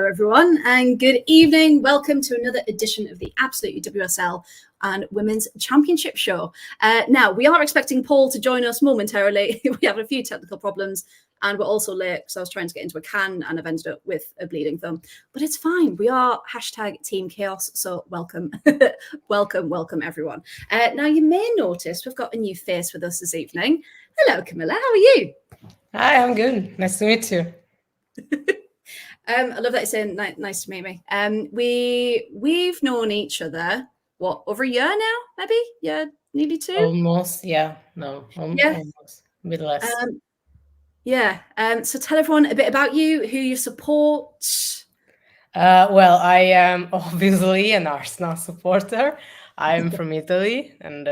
Hello, everyone, and good evening. Welcome to another edition of the Absolutely WSL and Women's Championship Show. Now, we are expecting Paul to join us momentarily. We have a few technical problems, and we're also late because I was trying to get into a can and I've ended up with a bleeding thumb. But it's fine. We are #Team Chaos, so welcome. welcome, everyone. Now, you may notice we've got a new face with us this evening. Hello, Camilla. How are you? Hi, I'm good. Nice to meet you. I love that you're saying nice to meet me. We've known each other, what, over a year now, maybe? Yeah, nearly 2? Almost, yeah. No, almost. A bit less. So tell everyone a bit about you, who you support. Well, I am obviously an Arsenal supporter. I'm from Italy, and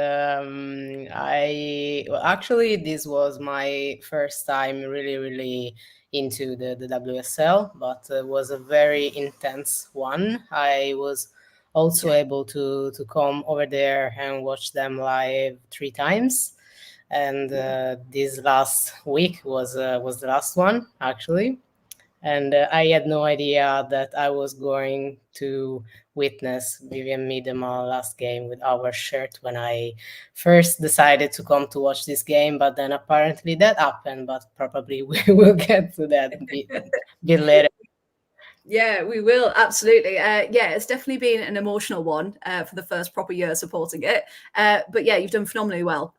actually this was my first time really into the WSL, but it was a very intense one. I was also able to come over there and watch them live 3 times, and this last week was the last one actually. And I had no idea that I was going to witness Vivian Miedema last game with our shirt when I first decided to come to watch this game. But then apparently that happened, but probably we will get to that a bit later. Yeah, we will. Absolutely. It's definitely been an emotional one for the first proper year supporting it. But yeah, you've done phenomenally well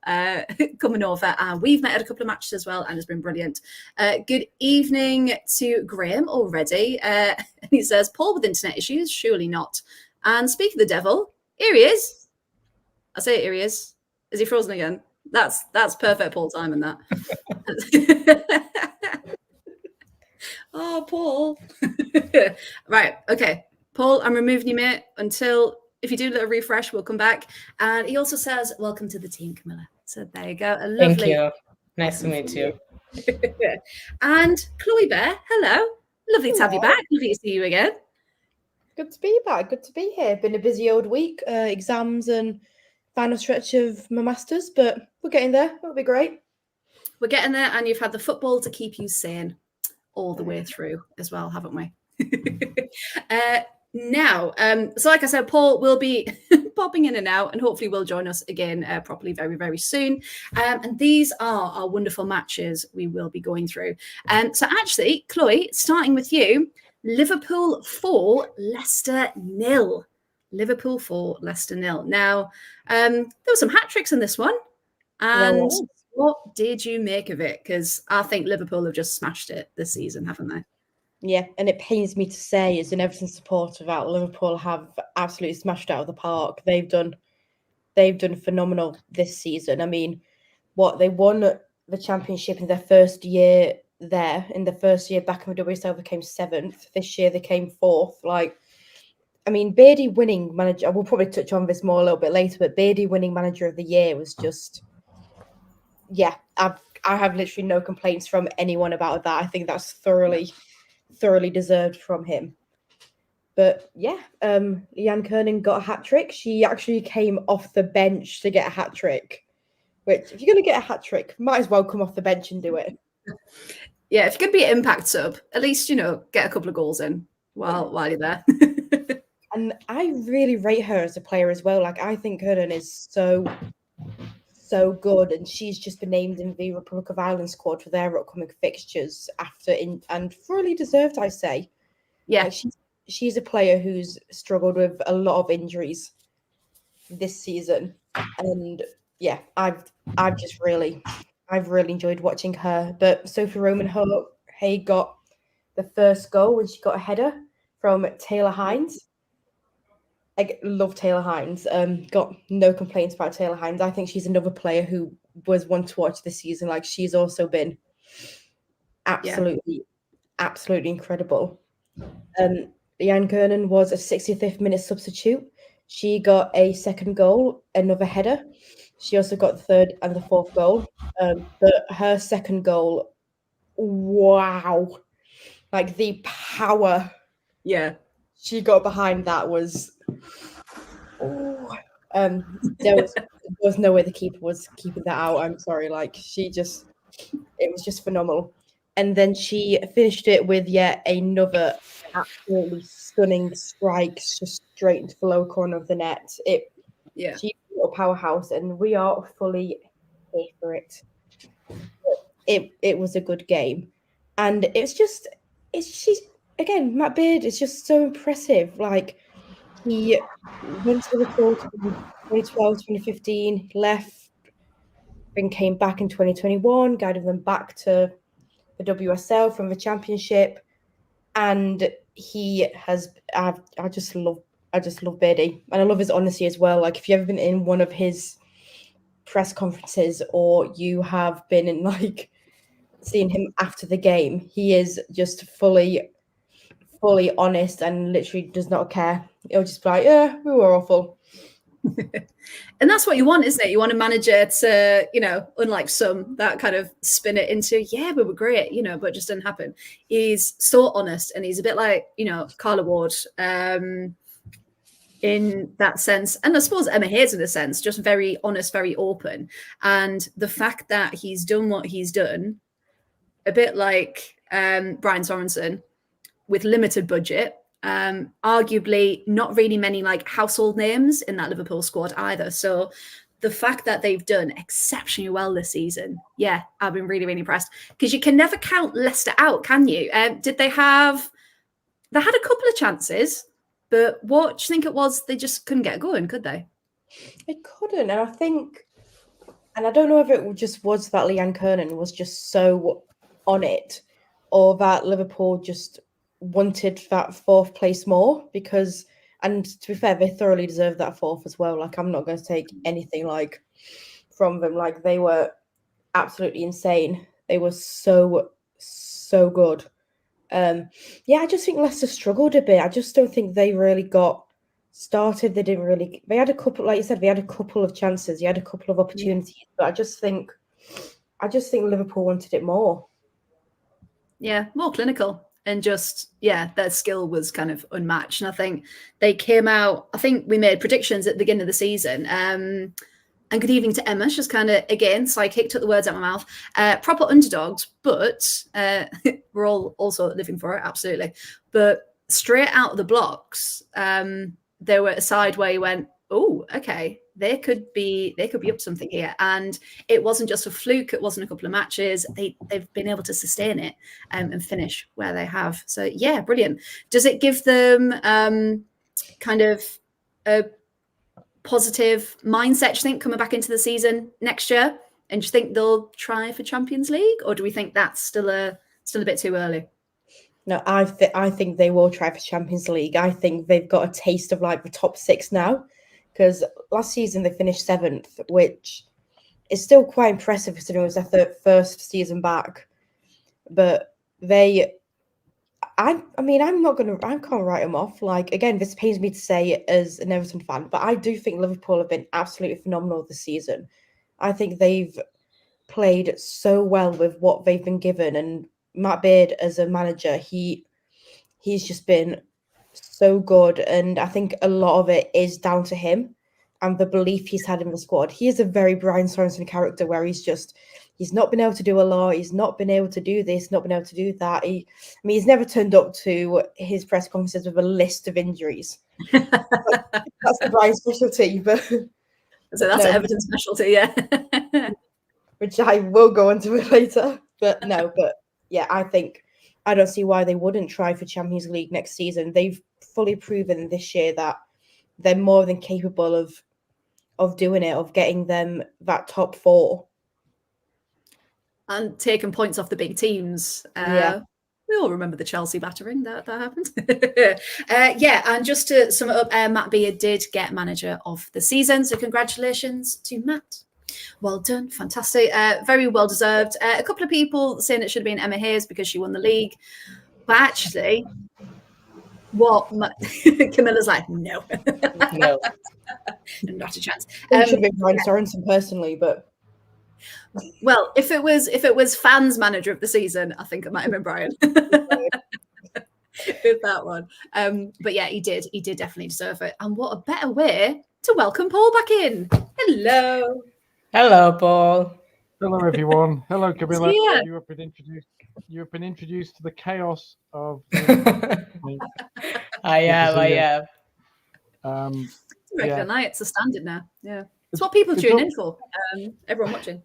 coming over. We've met at a couple of matches as well, and it's been brilliant. Good evening to Graham already. He says, Paul with internet issues? Surely not. And speaking of the devil, here he is. I say here he is. Is he frozen again? That's perfect Paul timing, that. Oh, Paul. Right. Okay. Paul, I'm removing you, mate, until if you do a little refresh, we'll come back. And he also says, welcome to the team, Camilla. So there you go. Thank you. Nice to meet you. And Chloe Bear, hello. Lovely to have you back. Lovely to see you again. Good to be back. Good to be here. Been a busy old week, exams and final stretch of my masters, but we're getting there. It'll be great. We're getting there, and you've had the football to keep you sane all the way through as well, haven't we? Now, so like I said, Paul will be popping in and out, and hopefully will join us again properly very soon. And these are our wonderful matches we will be going through. So actually, Chloe, starting with you, Liverpool 4, Leicester 0. Liverpool 4, Leicester 0. Now, there were some hat tricks in this one, and what did you make of it? Because I think Liverpool have just smashed it this season, haven't they? Yeah, and it pains me to say, as an Everton supporter, that Liverpool have absolutely smashed it out of the park. They've done phenomenal this season. I mean, they won the championship in their first year there. In the first year back in the WSL, they came 7th. This year they came 4th. Beattie winning manager. We'll probably touch on this more a little bit later, but Beattie winning manager of the year was just, I have literally no complaints from anyone about that. I think that's thoroughly deserved from him. But Leanne Kernan got a hat trick. She actually came off the bench to get a hat trick, which, if you're going to get a hat trick, might as well come off the bench and do it. Yeah, if you're going to be an impact sub, at least, get a couple of goals in while you're there. And I really rate her as a player as well. I think Kernan is so good, and she's just been named in the Republic of Ireland squad for their upcoming fixtures and fully deserved, I say. Yeah, she's a player who's struggled with a lot of injuries this season, and I've really enjoyed watching her. But Sophie Roman-Hay got the first goal when she got a header from Taylor Hines. I love Taylor Hines. Got no complaints about Taylor Hines. I think she's another player who was one to watch this season. She's also been absolutely incredible. Leanne Kernan was a 65th minute substitute. She got a second goal, another header. She also got the third and the fourth goal. But her second goal, wow. The power she got behind that was... there was no way the keeper was keeping that out. I'm sorry. It was just phenomenal. And then she finished it with yet another absolutely stunning strike, just straight into the lower corner of the net. She's a powerhouse, and we are fully here for it. It was a good game, and she's again, Matt Beard is just so impressive. Like, he went to Liverpool in 2012, 2015, left, and came back in 2021, guided them back to the WSL from the Championship, and he has. I just love Beardy, and I love his honesty as well. Like, if you've ever been in one of his press conferences, or you have been in like seeing him after the game, he is just fully honest and literally does not care. He'll just be like, yeah, we were awful. And that's what you want, isn't it? You want a manager to, you know, unlike some that kind of spin it into, yeah, we were great, you know, but it just didn't happen. He's so honest, and he's a bit like, you know, Carla Ward in that sense. And I suppose Emma Hayes in a sense, just very honest, very open. And the fact that he's done what he's done, a bit like Brian Sorensen, with limited budget, arguably not really many like household names in that Liverpool squad either. So the fact that they've done exceptionally well this season, yeah, I've been really, really impressed, because you can never count Leicester out, can you? They had a couple of chances, but what do you think it was? They just couldn't get going, could they? They couldn't. And I think, and I don't know if it just was that Leanne Kernan was just so on it, or that Liverpool just wanted that fourth place more, because, and to be fair, they thoroughly deserved that fourth as well. Like, I'm not going to take anything like from them. Like, they were absolutely insane. They were so good. Yeah, I just think Leicester struggled a bit. I just don't think they really got started. They had a couple, like you said, they had a couple of chances. You had a couple of opportunities, but I just think Liverpool wanted it more. Yeah, more clinical. And just, yeah, their skill was kind of unmatched. And I think they came out, I think we made predictions at the beginning of the season. And good evening to Emma. She's kind of, again, psychic, took the words out of my mouth. Proper underdogs, but we're all also living for it, absolutely. But straight out of the blocks, there were a side where you went, oh, okay, they could be up something here. And it wasn't just a fluke. It wasn't a couple of matches. They've been able to sustain it and finish where they have. So yeah, brilliant. Does it give them kind of a positive mindset, do you think, coming back into the season next year? And do you think they'll try for Champions League, or do we think that's still a bit too early? No, I think they will try for Champions League. I think they've got a taste of like the top six now, because last season they finished 7th, which is still quite impressive considering it was their first season back. But I can't write them off. Like, again, this pains me to say as an Everton fan, but I do think Liverpool have been absolutely phenomenal this season. I think they've played so well with what they've been given, and Matt Beard as a manager, he's just been so good, and I think a lot of it is down to him and the belief he's had in the squad. He is a very Brian Sorensen character, where he's not been able to do a lot. He's not been able to do this, not been able to do that. He's never turned up to his press conferences with a list of injuries. That's the Brian specialty, but so that's Everton's specialty, yeah. Which I will go into it later. But yeah, I don't see why they wouldn't try for Champions League next season. They've fully proven this year that they're more than capable of doing it, of getting them that top 4. And taking points off the big teams. Yeah. We all remember the Chelsea battering that happened. Yeah, and just to sum it up, Matt Beard did get manager of the season. So congratulations to Matt. Well done. Fantastic. Very well deserved. A couple of people saying it should have been Emma Hayes because she won the league. But actually, Camilla's like, no. No. Not a chance. It should have been Brian Sorensen personally, but well, if it was fans manager of the season, I think it might have been Brian. With that one. But yeah, he did definitely deserve it. And what a better way to welcome Paul back in. Hello. Hello, Paul. Hello, everyone. Hello, Camila. Yeah. You have been introduced. you've been introduced to the chaos of. I have. It's a regular Yeah. night. It's a standard now. Yeah, it's what people tune in for. Everyone watching.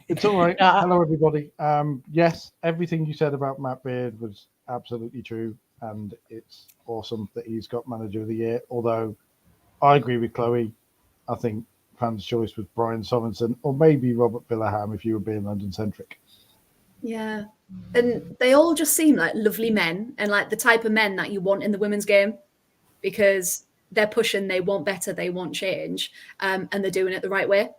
It's all right. Hello, everybody. Yes, everything you said about Matt Beard was absolutely true, and it's awesome that he's got Manager of the Year. Although I agree with Chloe, I think fans' choice was Brian Sorensen or maybe Robert Villaham if you were being London centric. Yeah, and they all just seem like lovely men and like the type of men that you want in the women's game, because they're pushing, they want better, they want change, and they're doing it the right way.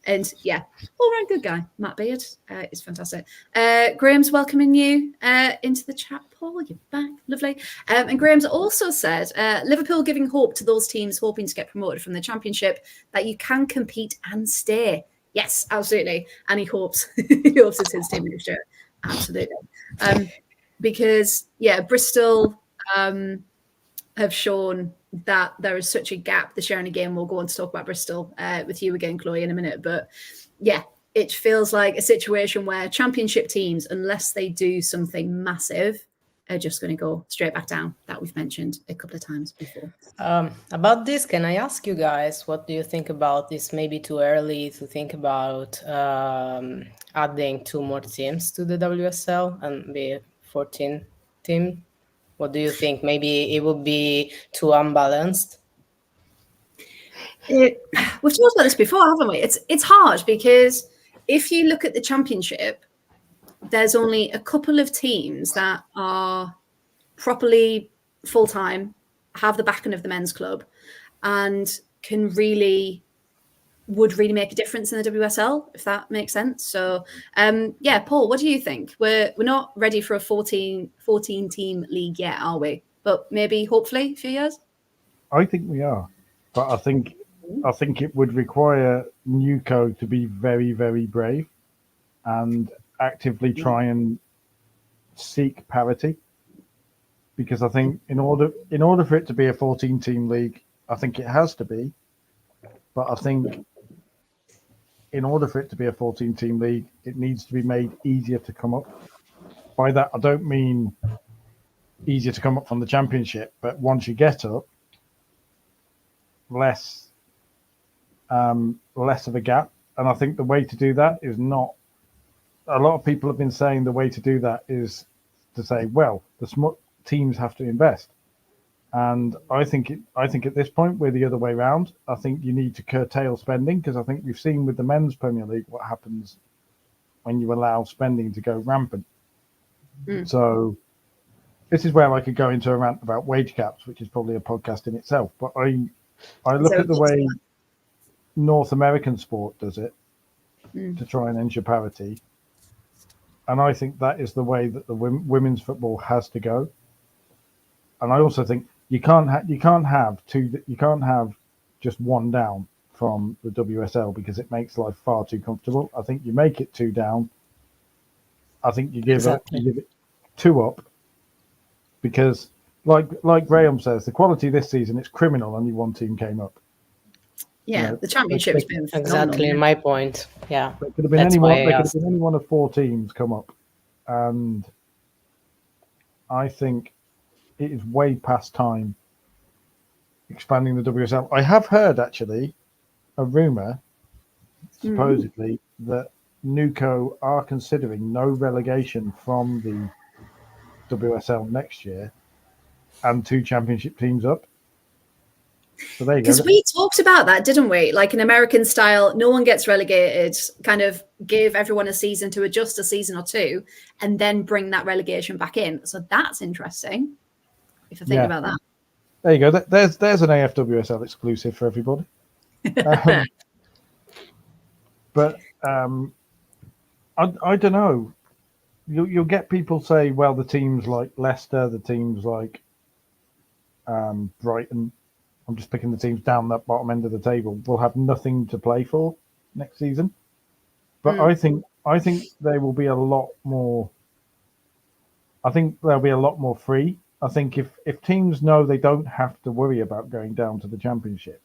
And yeah, all round good guy. Matt Beard is fantastic. Graham's welcoming you into the chat, Paul. You're back. Lovely. And Graham's also said, Liverpool giving hope to those teams hoping to get promoted from the Championship that you can compete and stay. Yes, absolutely. And he hopes it's his team next year. Absolutely. Because, yeah, Bristol have shown that there is such a gap this year and again. We'll go on to talk about Bristol with you again, Chloe, in a minute. But yeah, it feels like a situation where Championship teams, unless they do something massive, are just going to go straight back down. That we've mentioned a couple of times before. About this, can I ask you guys, what do you think about this? Maybe too early to think about adding 2 more teams to the WSL and be a 14 team? What do you think? Maybe it would be too unbalanced? We've talked about this before, haven't we? It's hard because if you look at the Championship, there's only a couple of teams that are properly full-time, have the backing of the men's club, and would really make a difference in the WSL, if that makes sense. So, yeah, Paul, what do you think? We're not ready for a 14 team league yet, are we? But maybe, hopefully, a few years. I think we are, but I think it would require Newco to be very, very brave and actively try and seek parity. Because I think in order for it to be a 14-team league, I think it has to be. But I think in order for it to be a 14-team league, it needs to be made easier to come up. By that, I don't mean easier to come up from the Championship, but once you get up, less of a gap. And I think the way to do that is not. A lot of people have been saying the way to do that is to say, well, the small teams have to invest. And I think at this point we're the other way around. I think you need to curtail spending, because I think we've seen with the men's Premier League what happens when you allow spending to go rampant. So this is where I could go into a rant about wage caps, which is probably a podcast in itself. But I look at the way North American sport does it to try and ensure parity, and I think that is the way that the women's football has to go. And I also think you can't have just one down from the WSL, because it makes life far too comfortable. I think you make it 2 down. I think you give it 2 up, because like Graham says, the quality this season, it's criminal. Only 1 team came up. Yeah, the Championship's been exactly my point. Yeah, there could have been any one of 4 teams come up, and I think it is way past time expanding the WSL. I have heard actually a rumor, supposedly, that Newco are considering no relegation from the WSL next year and 2 Championship teams up. So there you go. Because we talked about that, didn't we? Like an American style, no one gets relegated, kind of give everyone a season to adjust, a season or 2, and then bring that relegation back in. So that's interesting, if I think about that. There you go. There's an AFWSL exclusive for everybody. But I don't know. You'll get people say, well, the teams like Leicester, the teams like Brighton, I'm just picking the teams down that bottom end of the table, will have nothing to play for next season. But I think they will be a lot more. I think they'll be a lot more free. I think if teams know they don't have to worry about going down to the Championship,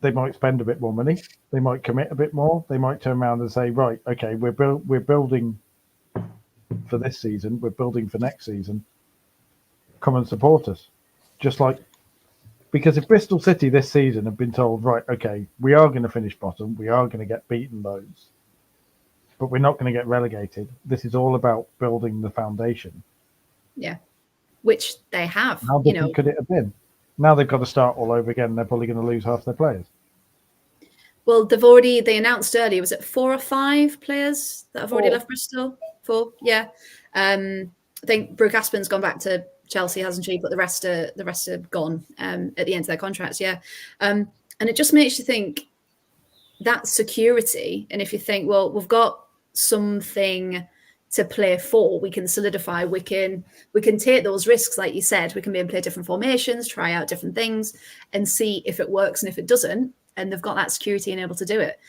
they might spend a bit more money. They might commit a bit more. They might turn around and say, right, okay, we're building for this season. We're building for next season. Come and support us. Just like, because if Bristol City this season have been told, right, okay, we are going to finish bottom, we are going to get beaten loads, but we're not going to get relegated. This is all about building the foundation. Yeah, which they have. How different could it have been? Now they've got to start all over again. And they're probably going to lose half their players. Well, they announced earlier, was it 4 or 5 players that have already left Bristol? 4, yeah. I think Brooke Aspen's gone back to Chelsea, hasn't she? But the rest are gone at the end of their contracts, yeah. And it just makes you think that security. And if you think, well, we've got something to play for, we can solidify, we can take those risks, like you said, we can maybe play different formations, try out different things and see if it works. And if it doesn't, and they've got that security and able to do it.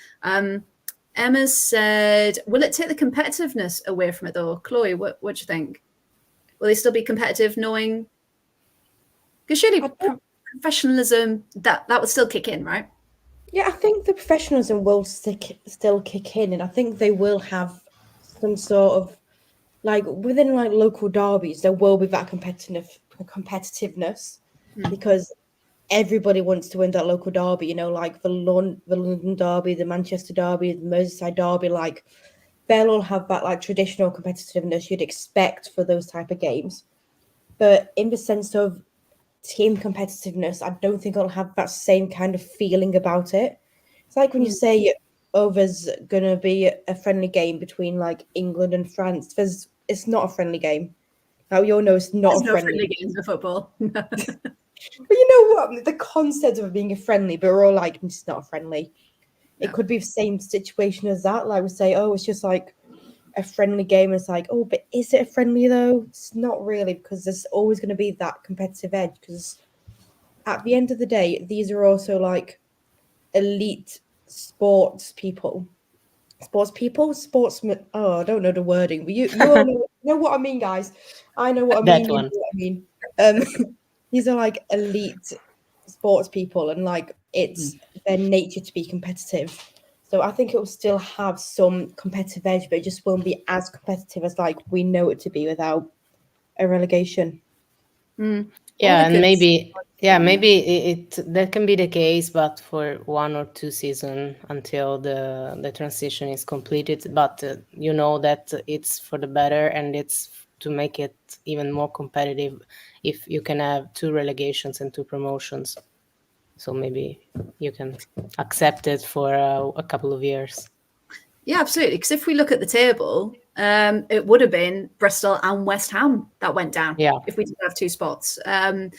Emma said, will it take the competitiveness away from it though? Chloe, what do you think? Will they still be competitive knowing? Because surely professionalism, that would still kick in, right? Yeah, I think the professionalism will still kick in, and I think they will have some sort of, like, within like local derbies, there will be that competitiveness because everybody wants to win that local derby, you know, like the London derby, the Manchester derby, the Merseyside derby, like they'll all have that like traditional competitiveness you'd expect for those type of games. But in the sense of team competitiveness, I don't think it'll have that same kind of feeling about it. It's like when you say, oh, there's going to be a friendly game between like England and France. It's not a friendly game. Now we all know it's not There's a friendly game of football. But you know what? The concept of it being a friendly, but we're all like, it's not a friendly. Yeah. It could be the same situation as that. Like we say, oh, it's just like a friendly game. It's like, oh, but is it a friendly though? It's not really, because there's always going to be that competitive edge. Because at the end of the day, these are also like elite sportsmen. Oh, I don't know the wording, but you all know what I mean, guys. I know what I mean. That one. You know what I mean. These are like elite sports people, and like it's their nature to be competitive. So I think it will still have some competitive edge, but it just won't be as competitive as like we know it to be without a relegation. Yeah, and maybe it that can be the case, but for 1 or 2 seasons until the transition is completed. But you know that it's for the better, and it's to make it even more competitive if you can have 2 relegations and 2 promotions. So maybe you can accept it for a couple of years. Yeah, absolutely. Because if we look at the table, it would have been Bristol and West Ham that went down. Yeah. If we did have 2 spots, and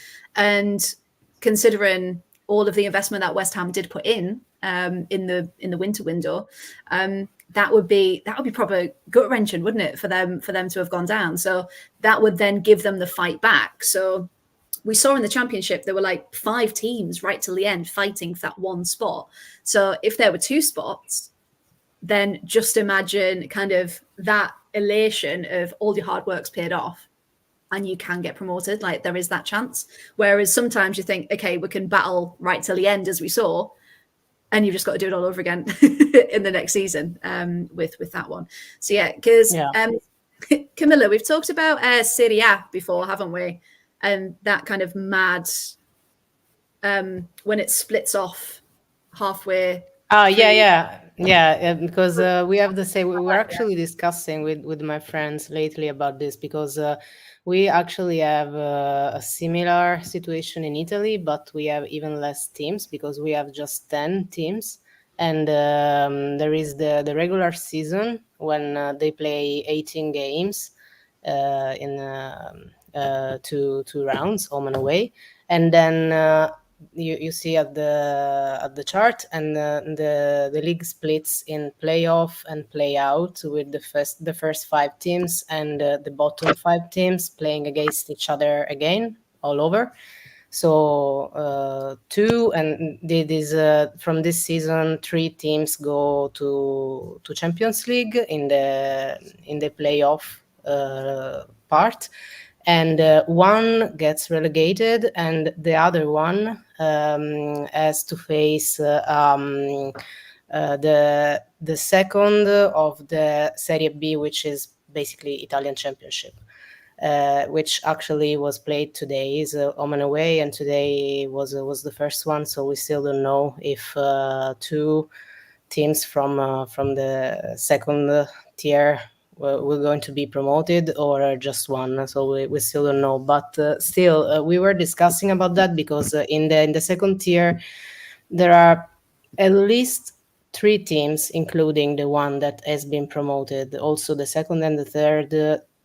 considering all of the investment that West Ham did put in the winter window, that would be proper gut wrenching, wouldn't it, for them to have gone down? So that would then give them the fight back. So we saw in the Championship there were like 5 teams right till the end fighting for that one spot. So if there were 2 spots, then just imagine kind of that elation of all your hard work's paid off and you can get promoted. Like there is that chance. Whereas sometimes you think, okay, we can battle right till the end, as we saw, and you've just got to do it all over again in the next season with that one. So yeah, because Camilla, we've talked about Serie A before, haven't we? And that kind of mad when it splits off halfway. Because we have the same. We were actually discussing with my friends lately about this, because we actually have a similar situation in Italy, but we have even less teams because we have just 10 teams, and there is the regular season when they play 18 games in 2 rounds, home and away, and then. You see at the chart, and the league splits in playoff and play out, with the first 5 teams and the bottom 5 teams playing against each other again all over. So 2 and from this season 3 teams go to Champions League in the playoff part. And 1 gets relegated, and the other one has to face the second of the Serie B, which is basically Italian Championship, which actually was played today. Is home and away, and today was the first one. So we still don't know if two teams from the second tier were going to be promoted or just one. So we still don't know. But still, we were discussing about that because in the second tier there are at least three teams, including the one that has been promoted. Also, the second and the third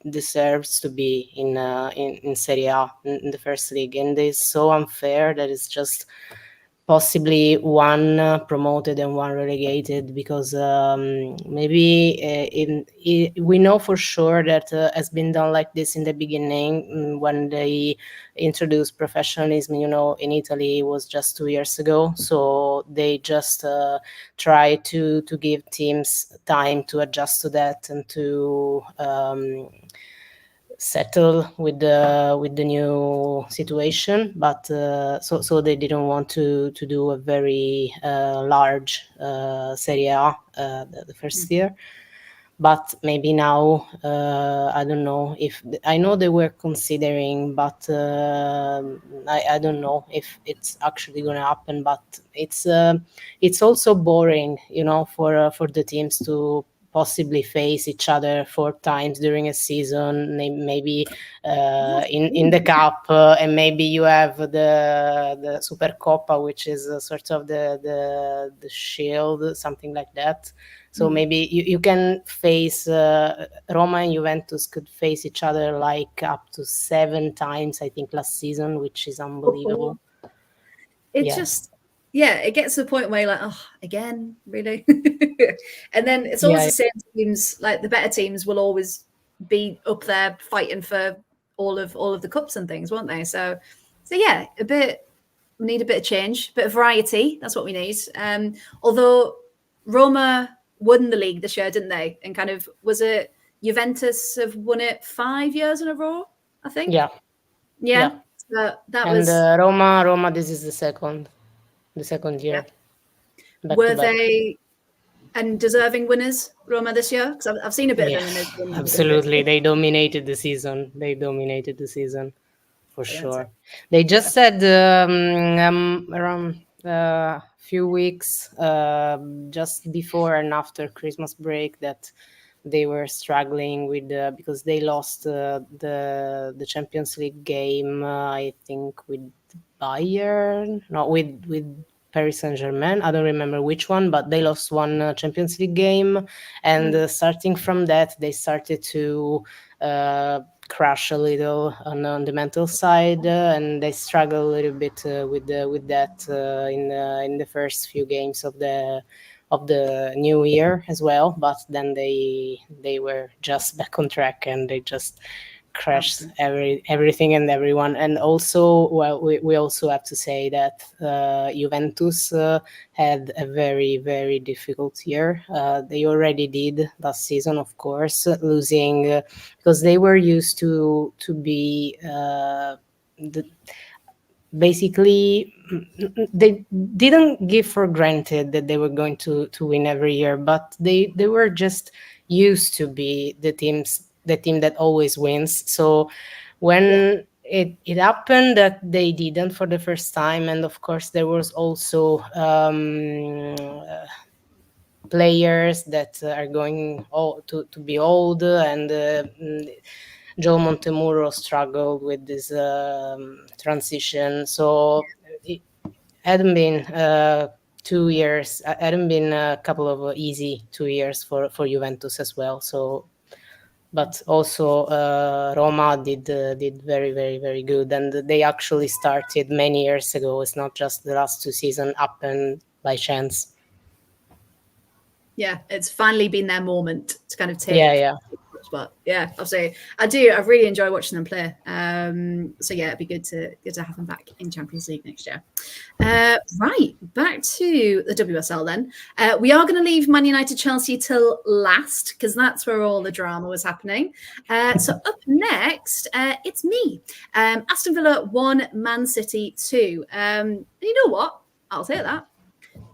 deserves to be in Serie A, in the first league, and it's so unfair that it's just possibly one promoted and one relegated, because maybe we know for sure that has been done like this in the beginning when they introduced professionalism. In Italy, it was just 2 years ago, so they just try to give teams time to adjust to that and to settle with the new situation. But so they didn't want to do a very large Serie A the first year. But maybe now, I don't know if I know they were considering, but I don't know if it's actually going to happen. But it's also boring, for the teams to possibly face each other 4 times during a season, maybe in the cup, and maybe you have the Supercoppa, which is sort of the shield, something like that. So maybe you can face Roma and Juventus could face each other like up to 7 times, I think, last season, which is unbelievable. It just, it gets to the point where you're like, oh, again, really? And then it's always the same teams. Like the better teams will always be up there fighting for all of the cups and things, won't they? So yeah, we need a bit of change, a bit of variety. That's what we need. Although Roma won the league this year, didn't they? And kind of, was it Juventus have won it 5 years in a row, I think? Yeah. So that and was Roma, this is the second year. Yeah. Were they and deserving winners, Roma, this year? Because I've seen a bit of them. Absolutely. They dominated the season. For sure. They just said around a few weeks just before and after Christmas break that they were struggling with because they lost the Champions League game, I think with Bayern, not with Paris Saint-Germain. I don't remember which one, but they lost one Champions League game, and starting from that, they started to crash a little on the mental side, and they struggle a little bit with that in the first few games of the new year as well. But then they were just back on track, and they just crashed everything and everyone. And also, well, we also have to say that Juventus had a very, very difficult year. They already did last season, of course, losing because they were used to be basically they didn't give for granted that they were going to win every year, but they were just used to be the team that always wins. So when it happened that they didn't for the first time, and of course there was also players that are going to be old, and Joe Montemurro struggled with this transition. So it hadn't been 2 years, hadn't been a couple of easy 2 years for Juventus as well. So, but also Roma did very, very, very good, and they actually started many years ago. It's not just the last 2 seasons happened by chance. Yeah, it's finally been their moment to kind of take But yeah, I'll say I really enjoy watching them play. So yeah, it'd be good to have them back in Champions League next year. Right, back to the WSL then. We are going to leave Man United Chelsea till last because that's where all the drama was happening. So up next, it's me. Aston Villa 1, Man City 2. You know what? I'll say that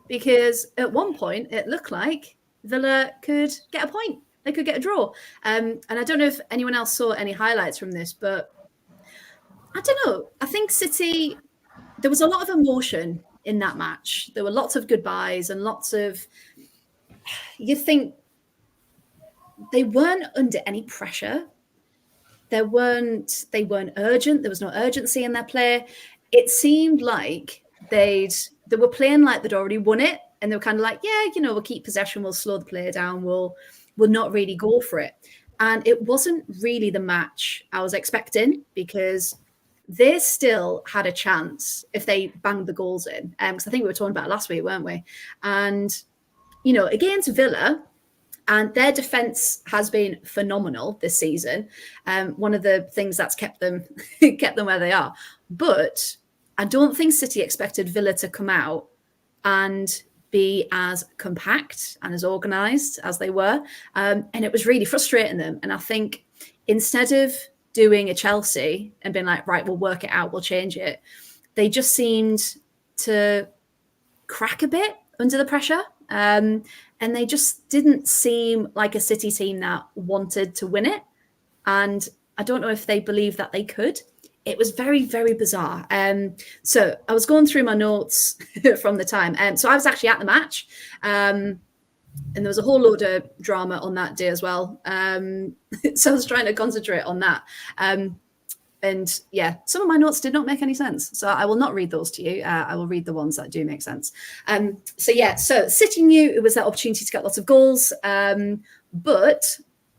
because at one point it looked like Villa could get a point. They could get a draw. And I don't know if anyone else saw any highlights from this, but I don't know. I think City, there was a lot of emotion in that match. There were lots of goodbyes and lots of, you think they weren't under any pressure. They weren't urgent. There was no urgency in their play. It seemed like they were playing like they'd already won it. And they were kind of like, yeah, we'll keep possession. We'll slow the play down. We'll not really go for it. And it wasn't really the match I was expecting because they still had a chance if they banged the goals in. Because I think we were talking about it last week, weren't we? And, against Villa, and their defense has been phenomenal this season. One of the things that's kept them where they are. But I don't think City expected Villa to come out and be as compact and as organised as they were. And it was really frustrating them. And I think instead of doing a Chelsea and being like, right, we'll work it out, we'll change it, they just seemed to crack a bit under the pressure. And they just didn't seem like a City team that wanted to win it. And I don't know if they believed that they could. It was very, very bizarre. So I was going through my notes from the time. So I was actually at the match. And there was a whole load of drama on that day as well. So I was trying to concentrate on that. And yeah, some of my notes did not make any sense. So I will not read those to you. I will read the ones that do make sense. So City knew it was their opportunity to get lots of goals. But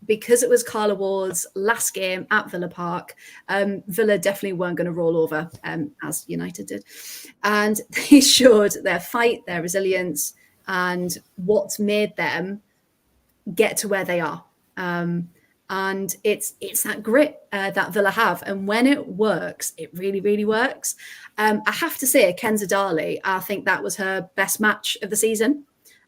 because it was Carla Ward's last game at Villa Park, Villa definitely weren't going to roll over, as United did. And they showed their fight, their resilience, and what made them get to where they are. And it's that grit that Villa have. And when it works, it really, really works. I have to say, Kenza Darley, I think that was her best match of the season.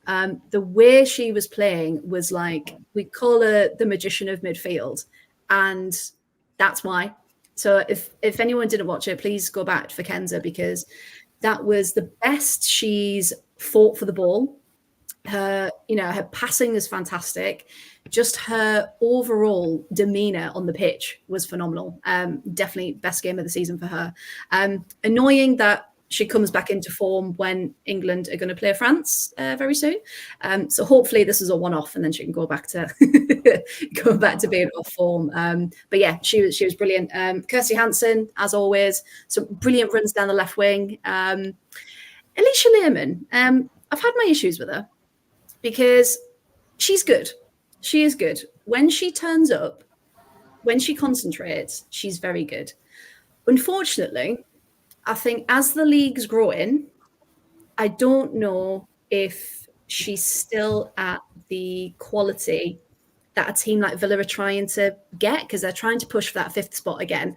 The way she was playing was like, we call her the magician of midfield. And that's why. So if anyone didn't watch it, please go back for Kenza, because that was the best she's fought for the ball. Her passing is fantastic. Just her overall demeanor on the pitch was phenomenal. Definitely best game of the season for her. Annoying that she comes back into form when England are going to play France very soon. So hopefully this is a one-off, and then she can go back to being off form. But yeah, she was brilliant. Kirsty Hansen, as always, some brilliant runs down the left wing. Alicia Lehmann, I've had my issues with her because she's good. She is good. When she turns up, when she concentrates, she's very good. Unfortunately, I think as the league's growing, I don't know if she's still at the quality that a team like Villa are trying to get, because they're trying to push for that 5th spot again,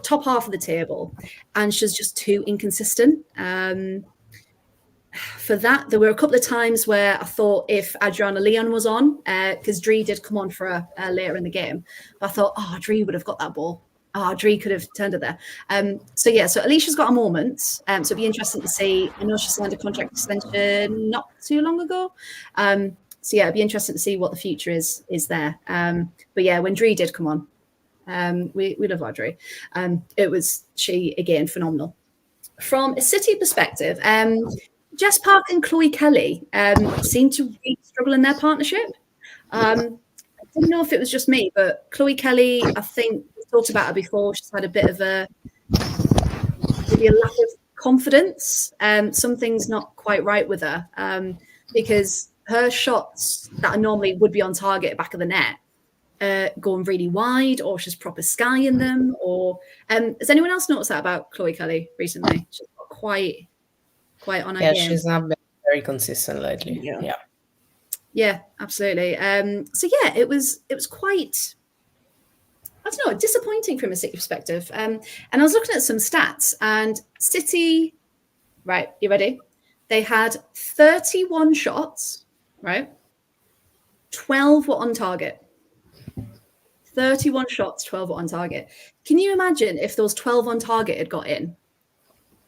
top half of the table. And she's just too inconsistent. For that, there were a couple of times where I thought if Adriana Leon was on, because Dree did come on for her later in the game, but I thought, Dree would have got that ball. Dree could have turned it there. So Alicia's got a moment. So it'd be interesting to see. I know she signed a contract extension not too long ago. It'd be interesting to see what the future is there. But yeah, when Dree did come on, we love our Dree. It was, she, again, phenomenal. From a City perspective, Jess Park and Chloe Kelly seem to really struggle in their partnership. I didn't know if it was just me, but Chloe Kelly, I think we talked about her before. She's had a bit of maybe a lack of confidence. Something's not quite right with her because her shots that normally would be on target back of the net going really wide, or she's proper skying them. Or has anyone else noticed that about Chloe Kelly recently? She's got quite on her game. She's not been very consistent lately. Yeah. Yeah, absolutely. So yeah, it was quite, I don't know, disappointing from a City perspective. And I was looking at some stats, and City, right, you ready? They had 31 shots, right? 12 were on target. 31 shots, 12 were on target. Can you imagine if those 12 on target had got in?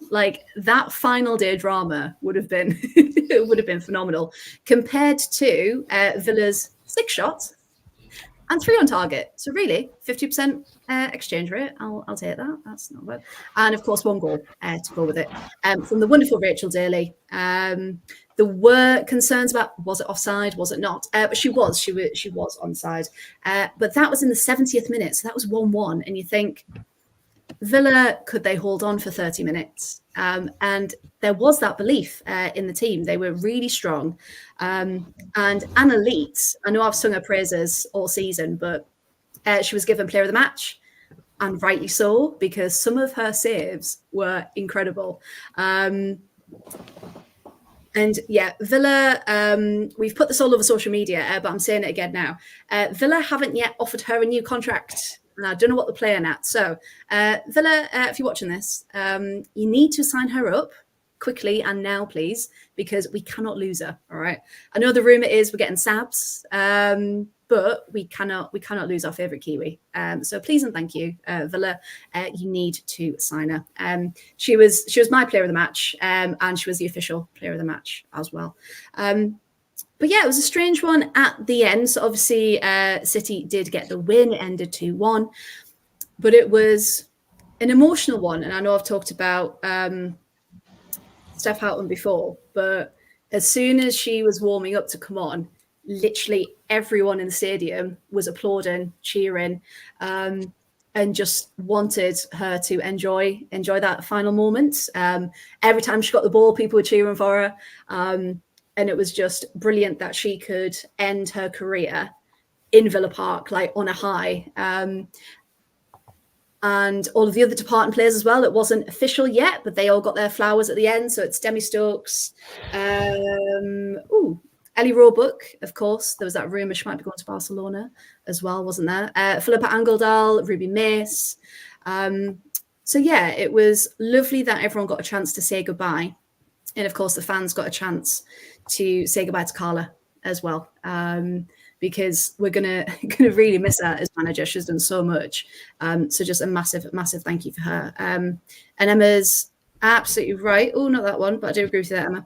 Like, that final day drama would have been it would have been phenomenal compared to Villa's 6 shots and 3 on target. So really, 50% exchange rate. I'll take that. That's not bad. And of course, 1 goal to go with it from the wonderful Rachel Daly. There were concerns about, was it offside, was it not? But she was onside. But that was in the 70th minute, so that was 1-1. And you think, Villa, could they hold on for 30 minutes? And there was that belief in the team. They were really strong. And Anna Leeds, I know I've sung her praises all season, but she was given player of the match, and rightly so, because some of her saves were incredible. And yeah, Villa, we've put this all over social media, but I'm saying it again now. Villa haven't yet offered her a new contract. And I don't know what they're playing at. So, Villa, if you're watching this, you need to sign her up quickly and now, please, because we cannot lose her. All right. I know the rumor is we're getting Sabs, but we cannot lose our favourite Kiwi. So please and thank you, Villa. You need to sign her. She was my player of the match, and she was the official player of the match as well. But yeah, it was a strange one at the end. So obviously, City did get the win. It ended 2-1. But it was an emotional one. And I know I've talked about Steph Houghton before. But as soon as she was warming up to come on, literally everyone in the stadium was applauding, cheering, and just wanted her to enjoy that final moment. Every time she got the ball, people were cheering for her. And it was just brilliant that she could end her career in Villa Park, like on a high. And all of the other departing players as well. It wasn't official yet, but they all got their flowers at the end. So it's Demi Stokes. Ellie Roebuck, of course. There was that rumour she might be going to Barcelona as well, wasn't there? Philippa Angeldal, Ruby Mace. So yeah, it was lovely that everyone got a chance to say goodbye. And of course, the fans got a chance to say goodbye to Carla as well, because we're gonna really miss her as manager. She's done so much. So just a massive thank you for her. And Emma's absolutely right. Oh, not that one, but I do agree with you there, Emma.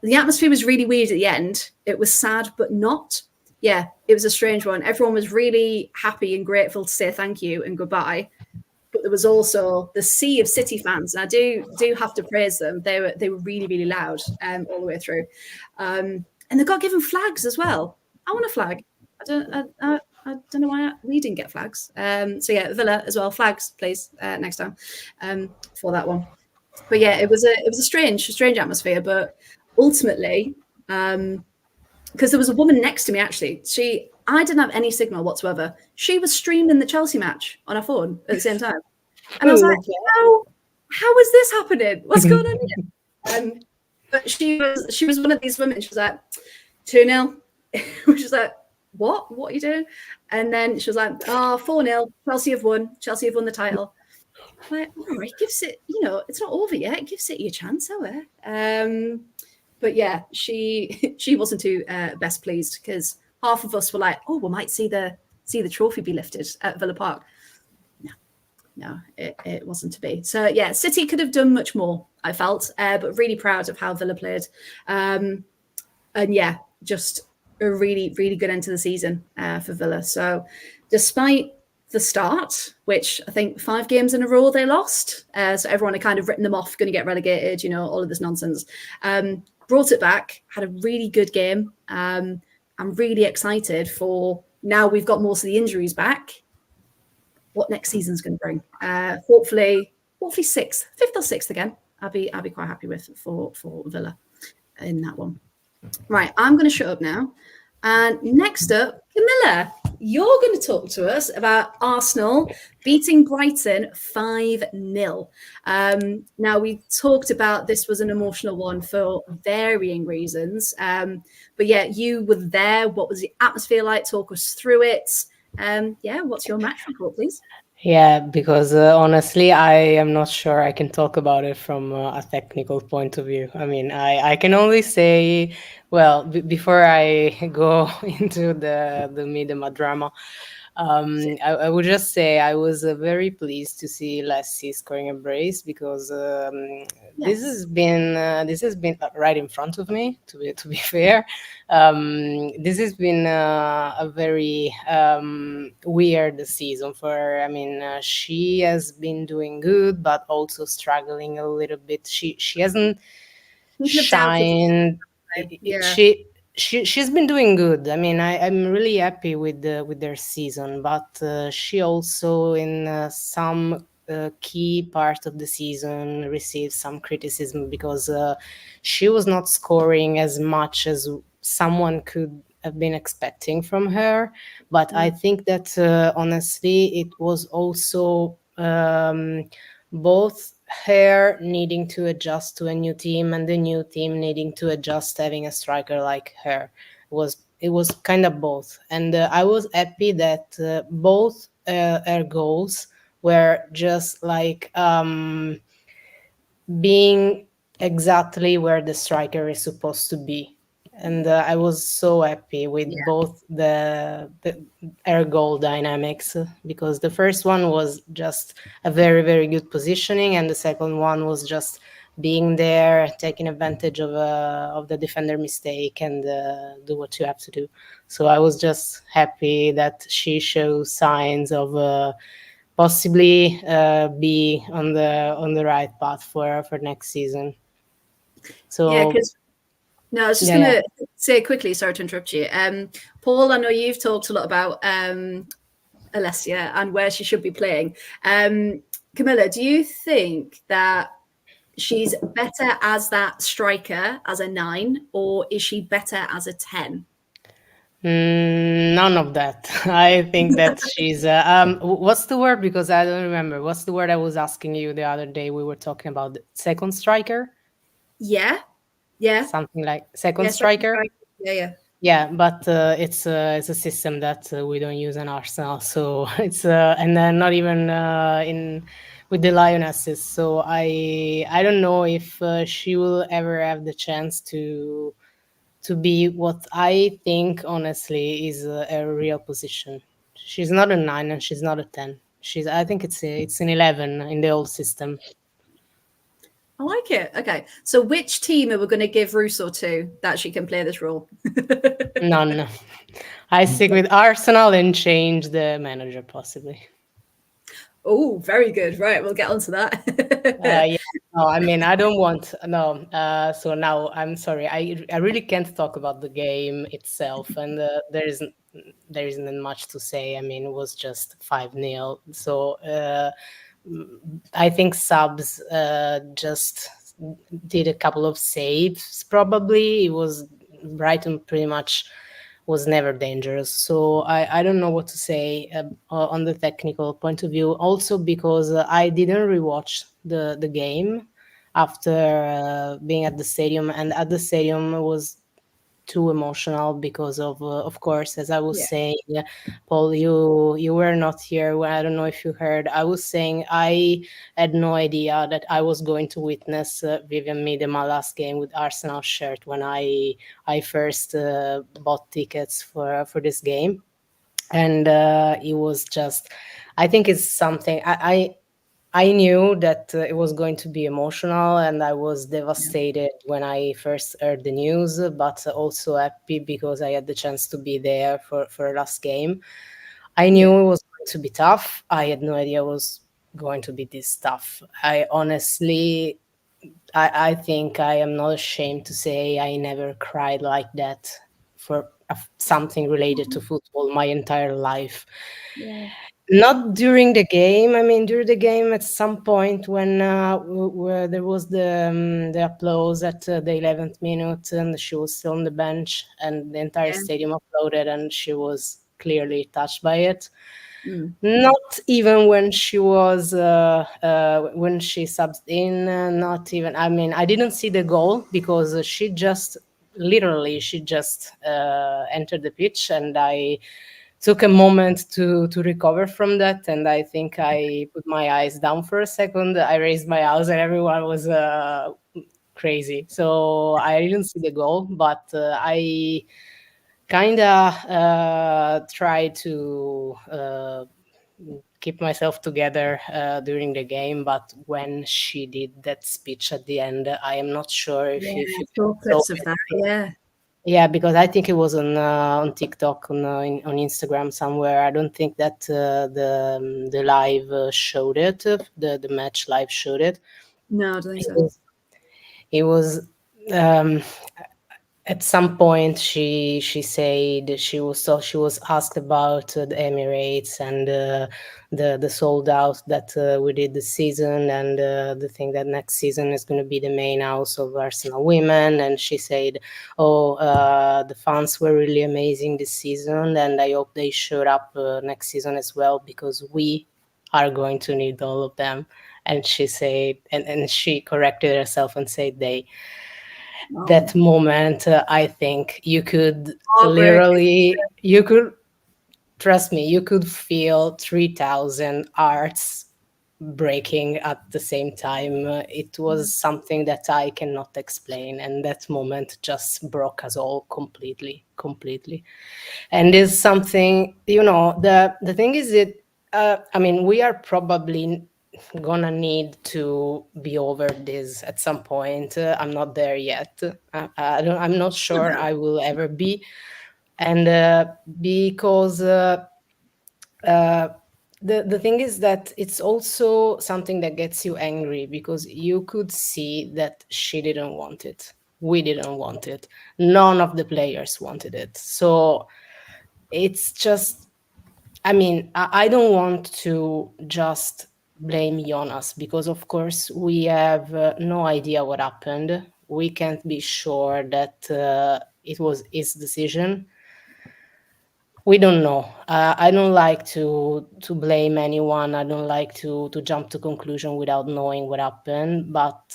The atmosphere was really weird at the end. It was sad, but not. Yeah, it was a strange one. Everyone was really happy and grateful to say thank you and goodbye. But there was also the sea of City fans, and I do have to praise them. They were really, really loud all the way through, and they got given flags as well. I want a flag. I don't know why we didn't get flags. So yeah, Villa as well, flags, please, next time for that one. But yeah, it was a strange atmosphere. But ultimately, because there was a woman next to me, actually, I didn't have any signal whatsoever. She was streaming the Chelsea match on her phone at the same time. And I was like, how is this happening? What's going on here? But she was one of these women. She was like, 2-0. Which is like, what are you doing? And then she was like, 4-0. Chelsea have won. Chelsea have won the title. I'm like, all right, gives it, it's not over yet. Give City a chance, but yeah, she wasn't too best pleased, because half of us were like, oh, we might see the trophy be lifted at Villa Park. No, it wasn't to be. So yeah, City could have done much more, I felt, but really proud of how Villa played. And yeah, just a really, really good end to the season for Villa. So despite the start, which I think 5 games in a row they lost, so everyone had kind of written them off, going to get relegated, all of this nonsense. Brought it back, had a really good game. I'm really excited for, now we've got most of the injuries back, what next season's going to bring. Hopefully 5th or 6th again. I'll be quite happy with for Villa in that one. Right, I'm going to shut up now. And next up, Camilla. you're going to talk to us about Arsenal beating Brighton 5-0. Now, we talked about this was an emotional one for varying reasons. But yeah, you were there. What was the atmosphere like? Talk us through it. What's your match report, please? Yeah, because honestly, I am not sure I can talk about it from a technical point of view. I mean, I can only say, well, before I go into the media drama, I would just say I was very pleased to see Lassie scoring a brace because this has been right in front of me. To be fair, this has been a very weird season for her. I mean, she has been doing good, but also struggling a little bit. She hasn't shined. Yeah. She's been doing good. I mean, I'm really happy with their season, but she also in some key part of the season received some criticism because she was not scoring as much as someone could have been expecting from her. But I think that honestly, it was also both her needing to adjust to a new team and the new team needing to adjust having a striker like her. It was kind of both, and I was happy that both her goals were just like being exactly where the striker is supposed to be. And I was so happy with both the air goal dynamics because the first one was just a very, very good positioning, and the second one was just being there, taking advantage of the defender mistake, and do what you have to do. So I was just happy that she shows signs of possibly be on the right path for next season. So yeah, because no, I was just going to say quickly, sorry to interrupt you. Paul, I know you've talked a lot about Alessia and where she should be playing. Camilla, do you think that she's better as that striker, as a 9, or is she better as a 10? None of that. I think that she's what's the word, because I don't remember what's the word I was asking you the other day. We were talking about the second striker, Yeah, something like second striker. Yeah, but it's a system that we don't use in Arsenal, so it's and then not even in with the Lionesses. So I don't know if she will ever have the chance to be what I think honestly is a real position. She's not a 9 and she's not a 10. I think it's an 11 in the old system. I like it. Okay, so which team are we going to give Russo to that she can play this role? None. I stick with Arsenal and change the manager possibly. Oh, very good. Right, we'll get onto that. Yeah. No, I mean, I don't want no. So now I'm sorry. I really can't talk about the game itself, and there isn't much to say. I mean, it was just 5-0. So I think subs just did a couple of saves. Probably it was Brighton pretty much was never dangerous. So I don't know what to say on the technical point of view. Also because I didn't rewatch the game after being at the stadium, and at the stadium was too emotional because of course, as I was saying, Paul, you were not here. Well, I don't know if you heard. I was saying I had no idea that I was going to witness Vivian Miedema last game with Arsenal shirt when I first bought tickets for this game, and it was just, I think it's something I knew that it was going to be emotional, and I was devastated when I first heard the news, but also happy because I had the chance to be there for last game. I knew it was going to be tough. I had no idea it was going to be this tough. I honestly, I think I am not ashamed to say I never cried like that for something related to football my entire life. Not during the game. I mean, during the game, at some point when where there was the applause at the 11th minute, and she was still on the bench, and the entire stadium applauded, and she was clearly touched by it. Mm. Not even when she was when she subbed in. Not even. I mean, I didn't see the goal because she just entered the pitch, and I took a moment to recover from that. And I think I put my eyes down for a second. I raised my eyes, and everyone was crazy. So I didn't see the goal, but I kind of try to keep myself together during the game. But when she did that speech at the end, I am not sure if Yeah, you saw saw clips of it. that. Yeah. Yeah, because I think it was on TikTok, on Instagram somewhere. I don't think that the live showed it. The match live showed it. No, I don't think It so. was it was um, at some point she said she was asked about the Emirates and the sold out that we did this season, and the thing that next season is going to be the main house of Arsenal women. And she said, oh, the fans were really amazing this season, and I hope they showed up next season as well, because we are going to need all of them. And she said, and she corrected herself and said they. That moment, I think you could trust me, you could feel 3,000 hearts breaking at the same time. It was something that I cannot explain, and that moment just broke us all completely. And is something, the thing is that I mean, we are probably gonna need to be over this at some point. I'm not there yet. I'm not sure I will ever be, and because the thing is that it's also something that gets you angry, because you could see that she didn't want it. We didn't want it. None of the players wanted it. So it's just, I mean, I don't want to just blame Jonas, because of course we have no idea what happened. We can't be sure that it was his decision. We don't know. I don't like to blame anyone. I don't like to jump to conclusion without knowing what happened. But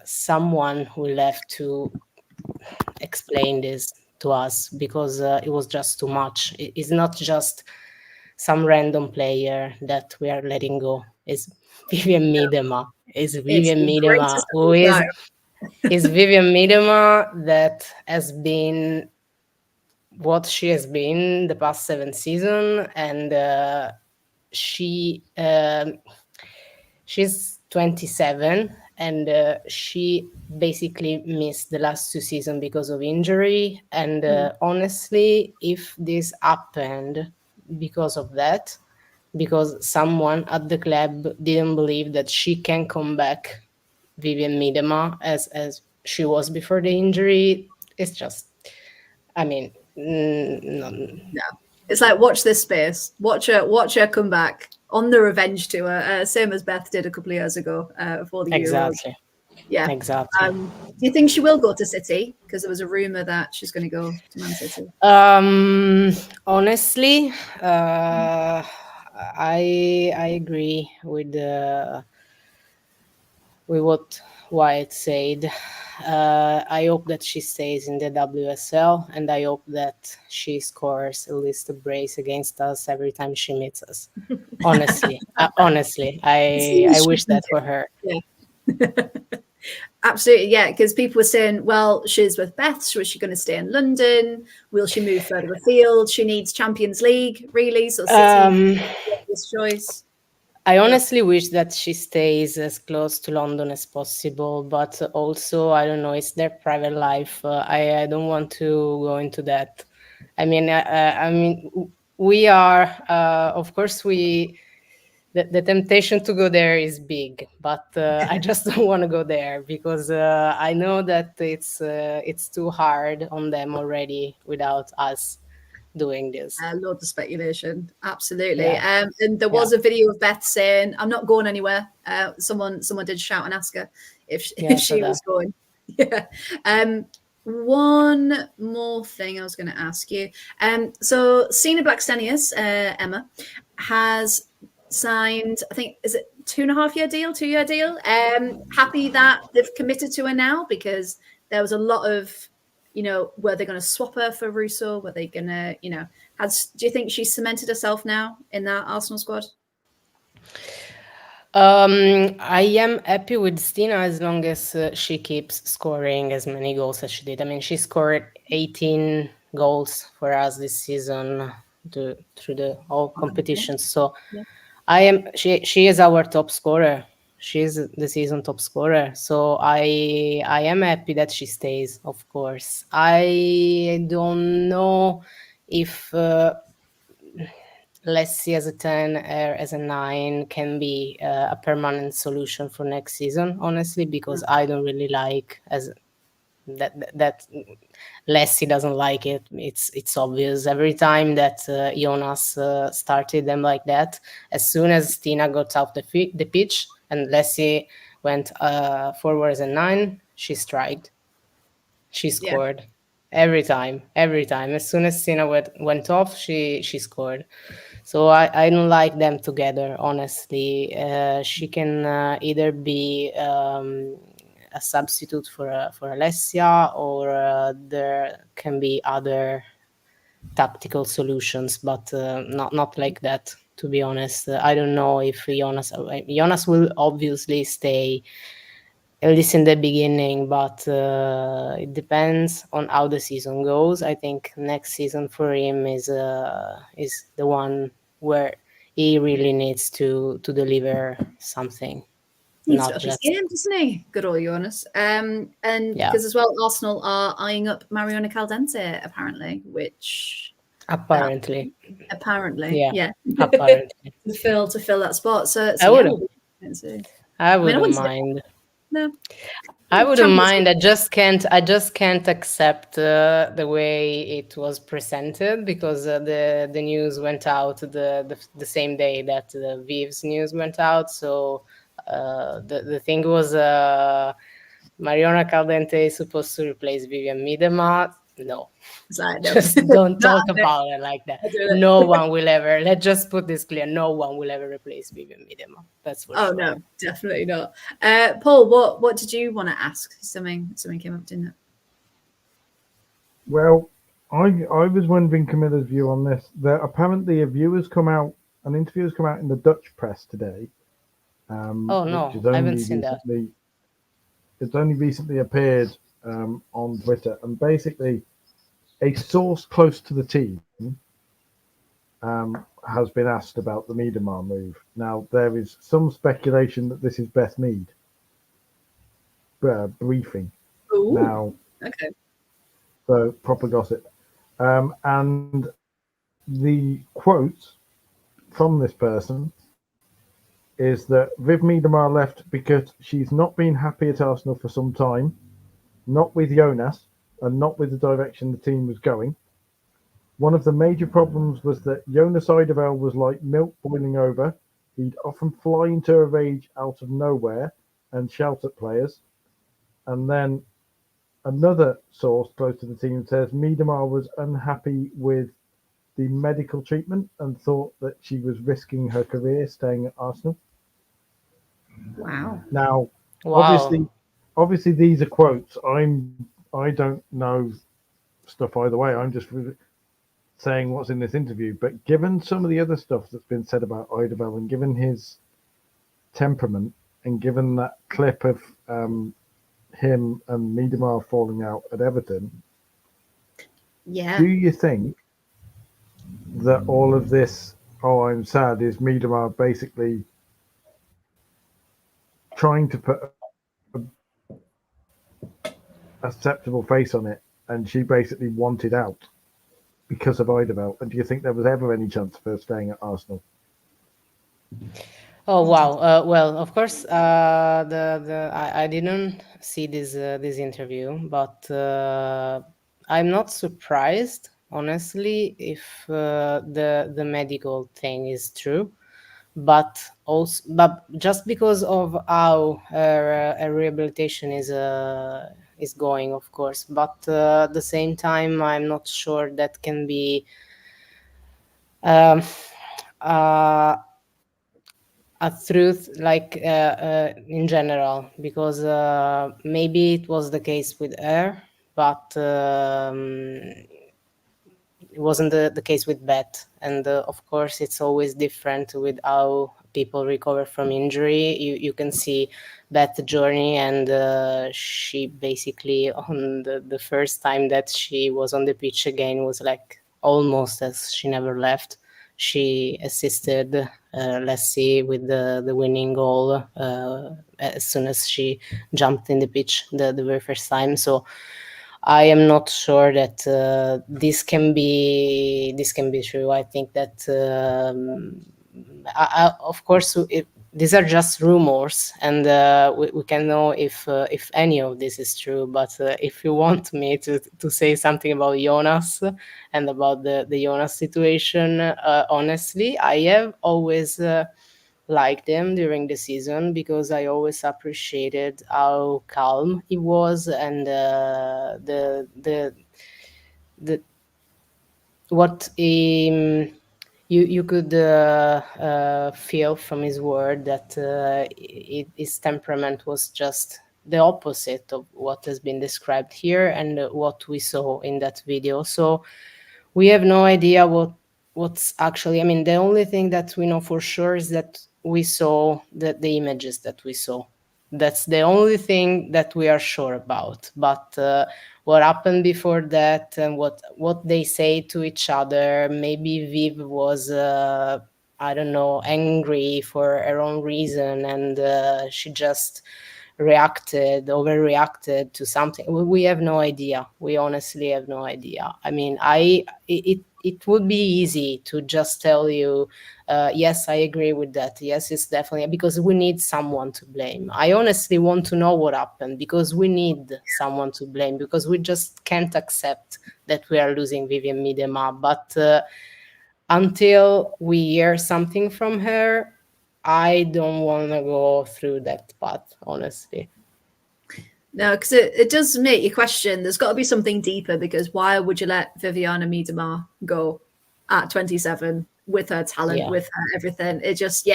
someone will have to explain this to us, because it was just too much. It's not just some random player that we are letting go. It's Vivian Miedema. It's It's Vivian the Miedema greatest of who all is time. is Vivian Miedema that has been what she has been the past 7 seasons, and she's 27, and she basically missed the last 2 seasons because of injury. And honestly, if this happened because of that, because someone at the club didn't believe that she can come back Vivian Miedema as she was before the injury, it's just, I mean, no. No. It's like, watch this space. Watch her come back on the revenge tour, same as Beth did a couple of years ago for the Euros. Exactly. Yeah. Exactly. Do you think she will go to City? Because there was a rumor that she's going to go to Man City. Honestly, I agree with what Wyatt said. I hope that she stays in the WSL, and I hope that she scores at least a brace against us every time she meets us. Honestly, I wish that for her. Yeah. Absolutely, yeah, because people were saying, well, she's with Beth, so is she going to stay in London? Will she move further afield? She needs Champions League, really, so City this choice. I honestly wish that she stays as close to London as possible, but also, I don't know, it's their private life. I don't want to go into that. I mean, we are, of course, the temptation to go there is big, but I just don't want to go there, because I know that it's too hard on them already without us doing this. Loads of speculation, absolutely. Yeah. And there was a video of Beth saying, "I'm not going anywhere." Someone did shout and ask her if she was going. Yeah. one more thing I was going to ask you. So Sina Blackstenius, Emma, has signed, I think, is it 2.5 year deal, 2 year deal? Happy that they've committed to her now, because there was a lot of, were they going to swap her for Russo? Were they going to, do you think she's cemented herself now in that Arsenal squad? I am happy with Stina as long as she keeps scoring as many goals as she did. I mean, she scored 18 goals for us this season through the all competitions. So she is our top scorer. She is the season top scorer. So I am happy that she stays, of course. I don't know if Leslie as a 10 or as a 9 can be a permanent solution for next season, honestly, because I don't really like as that Leslie doesn't like it. It's obvious every time that Jonas started them like that. As soon as Stina got off the pitch and Leslie went forward as a 9, she striked. She scored every time. As soon as Stina went off, she scored. So I don't like them together, honestly. She can either be a substitute for Alessia, or there can be other tactical solutions, but not like that. To be honest, I don't know if Jonas will obviously stay, at least in the beginning, but it depends on how the season goes. I think next season for him is the one where he really needs to deliver something. Needs to up his game, doesn't he? Good old Jonas. And because as well, Arsenal are eyeing up Mariona Caldente, apparently, which apparently, yeah, apparently to fill that spot. So I wouldn't mind. No, I wouldn't mind. I just can't accept the way it was presented, because the news went out the same day that the Viv's news went out. So the thing was Mariona Caldente is supposed to replace Vivian Miedema. No. Just don't talk about it like that. No one will ever. Let's just put this clear. No one will ever replace Vivian Miedema. That's for sure. Oh no, definitely not. Paul, what did you want to ask? Something came up, didn't it? Well, I was wondering Camilla's view on this. That apparently an interview has come out in the Dutch press today. Oh no, I haven't seen that. It's only recently appeared on Twitter, and basically a source close to the team has been asked about the Miedema move. Now, there is some speculation that this is Beth Mead briefing. Ooh, now, okay. So, proper gossip. And the quote from this person is that Viv Miedema left because she's not been happy at Arsenal for some time, not with Jonas, and not with the direction the team was going. One of the major problems was that Jonas Eidevall was like milk boiling over. He'd often fly into a rage out of nowhere and shout at players. And then another source close to the team says Miedema was unhappy with the medical treatment and thought that she was risking her career staying at Arsenal. Wow. Now, obviously these are quotes. I don't know stuff either way. I'm just saying what's in this interview. But given some of the other stuff that's been said about Eidevall, and given his temperament, and given that clip of him and Miedema falling out at Everton, do you think that all of this, oh, I'm sad, is Miedema basically trying to put a acceptable face on it, and she basically wanted out because of Eidevall? And do you think there was ever any chance of her staying at Arsenal? Oh wow! Well, of course, I didn't see this interview, but I'm not surprised, honestly, if the medical thing is true. But just because of how her rehabilitation is is going, of course. But at the same time, I'm not sure that can be um, a truth like in general, because maybe it was the case with her, but it wasn't the case with Beth. And of course, it's always different with how people recover from injury. You can see Beth's journey, and she basically, on the first time that she was on the pitch again, was like almost as she never left. She assisted Leslie with the winning goal as soon as she jumped in the pitch the very first time. So I am not sure that this can be true. I think that of course these are just rumors, and we can know if any of this is true. But if you want me to say something about Jonas and about the Jonas situation, honestly, I have always liked him during the season, because I always appreciated how calm he was, and the what you could feel from his word that his temperament was just the opposite of what has been described here and what we saw in that video. So we have no idea what's actually. I mean, the only thing that we know for sure is that we saw the images that we saw. That's the only thing that we are sure about. But what happened before that, and what they say to each other, maybe Viv was I don't know, angry for her own reason, and she just overreacted to something. We have no idea. We honestly have no idea. I mean, it would be easy to just tell you, yes, I agree with that. Yes, it's definitely, because we need someone to blame. I honestly want to know what happened, because we need someone to blame, because we just can't accept that we are losing Vivian Miedema. But until we hear something from her, I don't want to go through that path, honestly. No, because it does make you question. There's got to be something deeper, because why would you let Viviana Miedema go at 27 with her talent, with her everything? It just,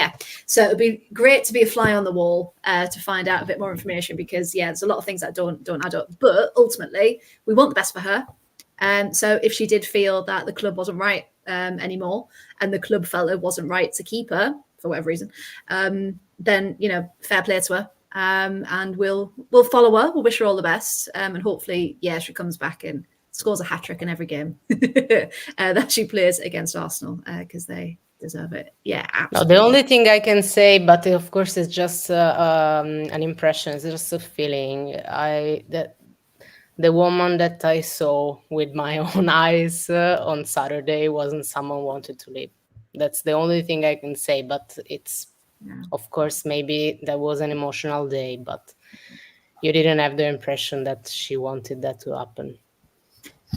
So it'd be great to be a fly on the wall to find out a bit more information, because, there's a lot of things that don't add up. But ultimately, we want the best for her. So if she did feel that the club wasn't right anymore, and the club felt it wasn't right to keep her for whatever reason, then, fair play to her. And we'll follow her. We'll wish her all the best. And hopefully, she comes back and scores a hat-trick in every game that she plays against Arsenal, because they deserve it. Yeah, absolutely. No, the only thing I can say, but of course it's just an impression, it's just a feeling. That the woman that I saw with my own eyes on Saturday wasn't someone who wanted to leave. That's the only thing I can say. But it's, of course, maybe that was an emotional day, but you didn't have the impression that she wanted that to happen.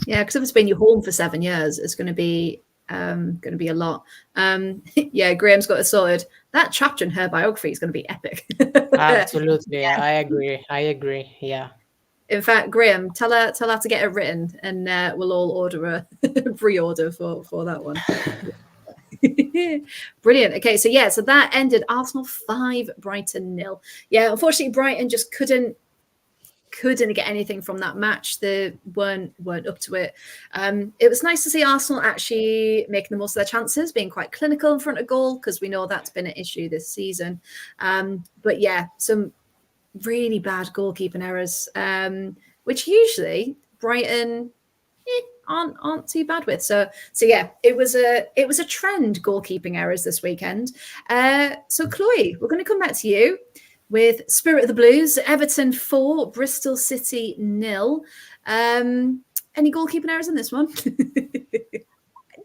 Yeah, because if it's been your home for 7 years, it's going to be a lot. Graham's got it sorted. That chapter in her biography is going to be epic. Absolutely, I agree. Yeah. In fact, Graham, tell her to get it written, and we'll all order a pre-order for that one. Brilliant. Okay, so that ended Arsenal 5, Brighton 0. Yeah, unfortunately, Brighton just couldn't get anything from that match. They weren't up to it. It was nice to see Arsenal actually making the most of their chances, being quite clinical in front of goal, because we know that's been an issue this season. But some really bad goalkeeping errors, which usually Brighton aren't too bad with. So it was a trend, goalkeeping errors this weekend. So Chloe, we're going to come back to you with Spirit of the Blues, Everton 4, Bristol City 0. Any goalkeeping errors in this one?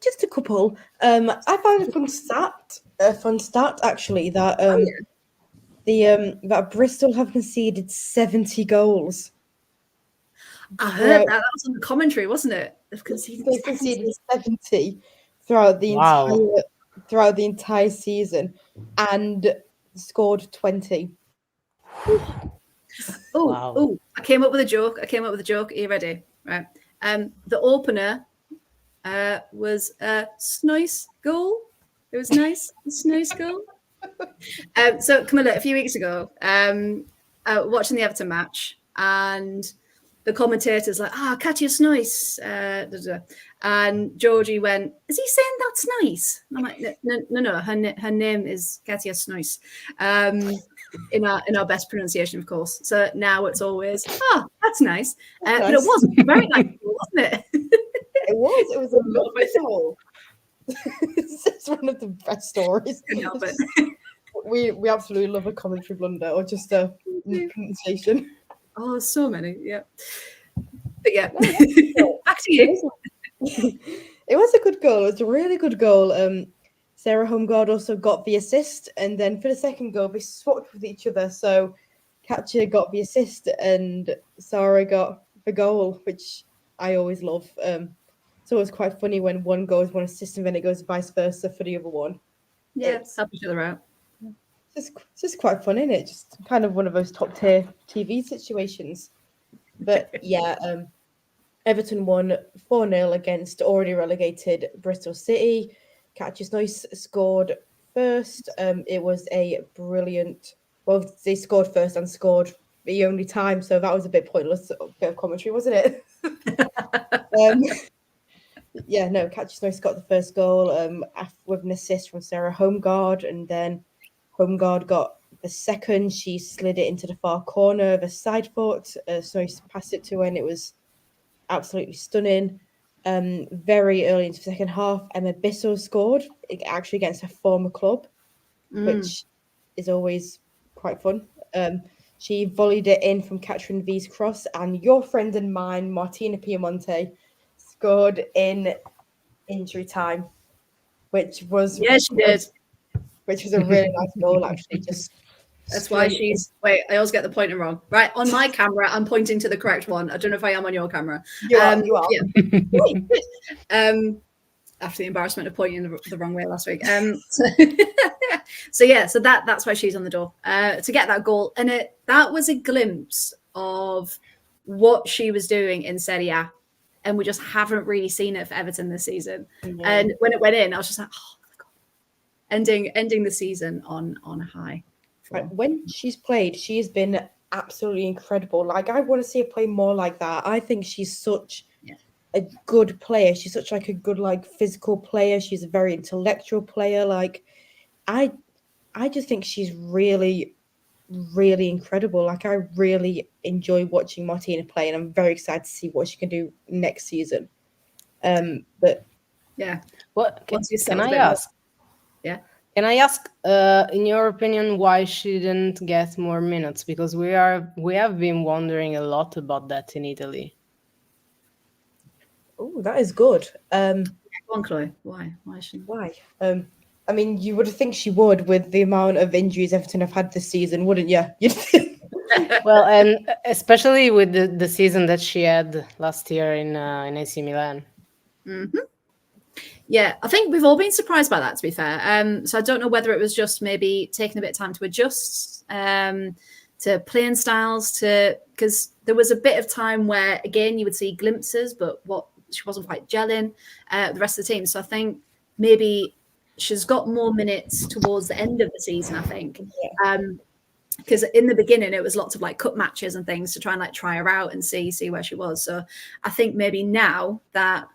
Just a couple. I found a fun stat actually, that that Bristol have conceded 70 goals. I heard that was on the commentary, wasn't it? They've conceded 70 throughout the entire season, and scored 20. Oh, Wow. oh! I came up with a joke. Are you ready? Right. The opener was a nice goal. It was nice. It's nice goal. So Camilla, a few weeks ago, watching the Everton match, and the commentator's like, Katja's nice. And Georgie went, is he saying that's nice? And I'm like, no. Her name is Katja Snois. In our best pronunciation, of course. So now it's always, that's nice. But it was very nice, wasn't it? It was a lovely goal. It's one of the best stories. But We absolutely love a commentary blunder or just a pronunciation. Oh, so many, yeah. But yeah, No, back to you. It was a good goal. It was a really good goal. Sarah Homegaard also got the assist, and then for the second goal, they swapped with each other. So Katja got the assist, and Sarah got the goal, which I always love. So it's quite funny when one goes one assist, and then it goes vice versa for the other one. Yeah, help each other out. It's just quite fun, isn't it? Just kind of one of those top tier TV situations. But yeah, Everton won 4-0 against already relegated Bristol City. Katja Snois scored first. It was a brilliant. Well, they scored first and scored the only time, so that was a bit pointless. Bit of commentary, wasn't it? Yeah, no. Katja Snois got the first goal with an assist from Sarah Homegaard, and then Homegaard got the second. She slid it into the far corner of a side foot. Snois passed it to her, and it was absolutely stunning. Very early into the second half, Emma Bissell scored, actually against her former club, which is always quite fun. She volleyed it in from Catherine V's cross, and your friend and mine, Martina Piemonte, scored in injury time, which was Yeah, she did. Which was a really nice goal, actually. That's why she's. Wait, I always get the pointing wrong. Right, on my camera, I'm pointing to the correct one. I don't know if I am on your camera. You are. Yeah. After the embarrassment of pointing the wrong way last week. So that's why she's on the door to get that goal, and that was a glimpse of what she was doing in Serie A, and we just haven't really seen it for Everton this season. Mm-hmm. And when it went in, I was just like, oh my God. Ending the season on a high. Right. When she's played, she's been absolutely incredible. Like, I want to see her play more like that. I think she's such a good player. She's such like a good physical player. She's a very intellectual player. Like, I just think she's really, really incredible. Like, I really enjoy watching Martina play, and I'm very excited to see what she can do next season. But yeah, can I ask? Yeah. Can I ask, in your opinion, why she didn't get more minutes? Because we have been wondering a lot about that in Italy. Oh, that is good. Go on, Chloe. Why? Why? I mean, you would think she would with the amount of injuries Everton have had this season, wouldn't you? Well, and especially with the season that she had last year in AC Milan. Mm-hmm. Yeah, I think we've all been surprised by that, to be fair. So I don't know whether it was just maybe taking a bit of time to adjust to playing styles, because there was a bit of time where, again, you would see glimpses, but she wasn't quite gelling the rest of the team. So I think maybe she's got more minutes towards the end of the season, I think. Because in the beginning, it was lots of cup matches and things to try and try her out and see where she was. So I think maybe now that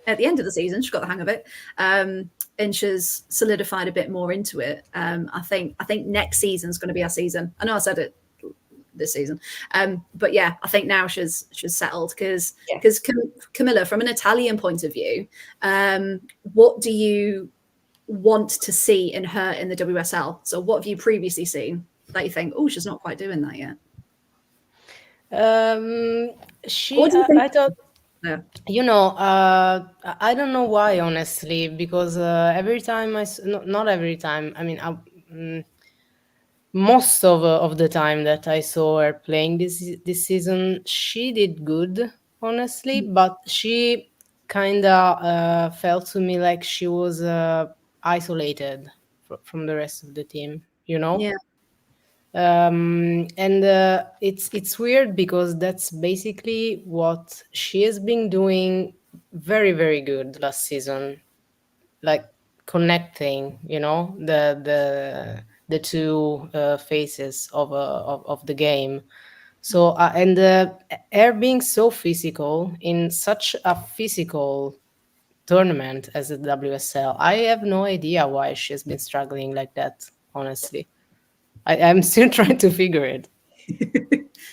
at the end of the season, she got the hang of it, and she's solidified a bit more into it. I think next season's going to be our season. I know I said it this season, but yeah, I think now she's settled because Camilla, from an Italian point of view, what do you want to see in her in the WSL? So what have you previously seen that you think, oh, she's not quite doing that yet? I thought. Yeah. I don't know why, honestly, because every time not every time. I mean, most of the time that I saw her playing this season, she did good, honestly. But she kind of felt to me like she was isolated from the rest of the team. Yeah. And it's weird because that's basically what she has been doing very, very good last season, like connecting, the two phases of the game. So and her being so physical in such a physical tournament as the WSL, I have no idea why she's been struggling like that. Honestly, I'm still trying to figure it.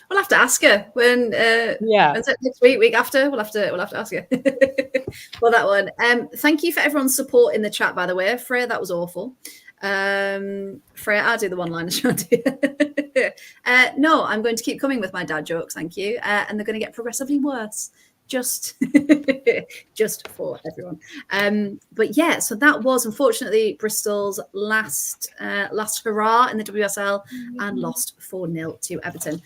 We'll have to ask her when. Yeah. When's it, next week after. We'll have to ask her. Well, that one. Thank you for everyone's support in the chat, by the way. Freya, that was awful. Freya, I'll do the one-liner. No, I'm going to keep coming with my dad jokes. Thank you. And they're going to get progressively worse. Just for everyone. But yeah, so that was unfortunately Bristol's last hurrah in the WSL and lost 4-0 to Everton.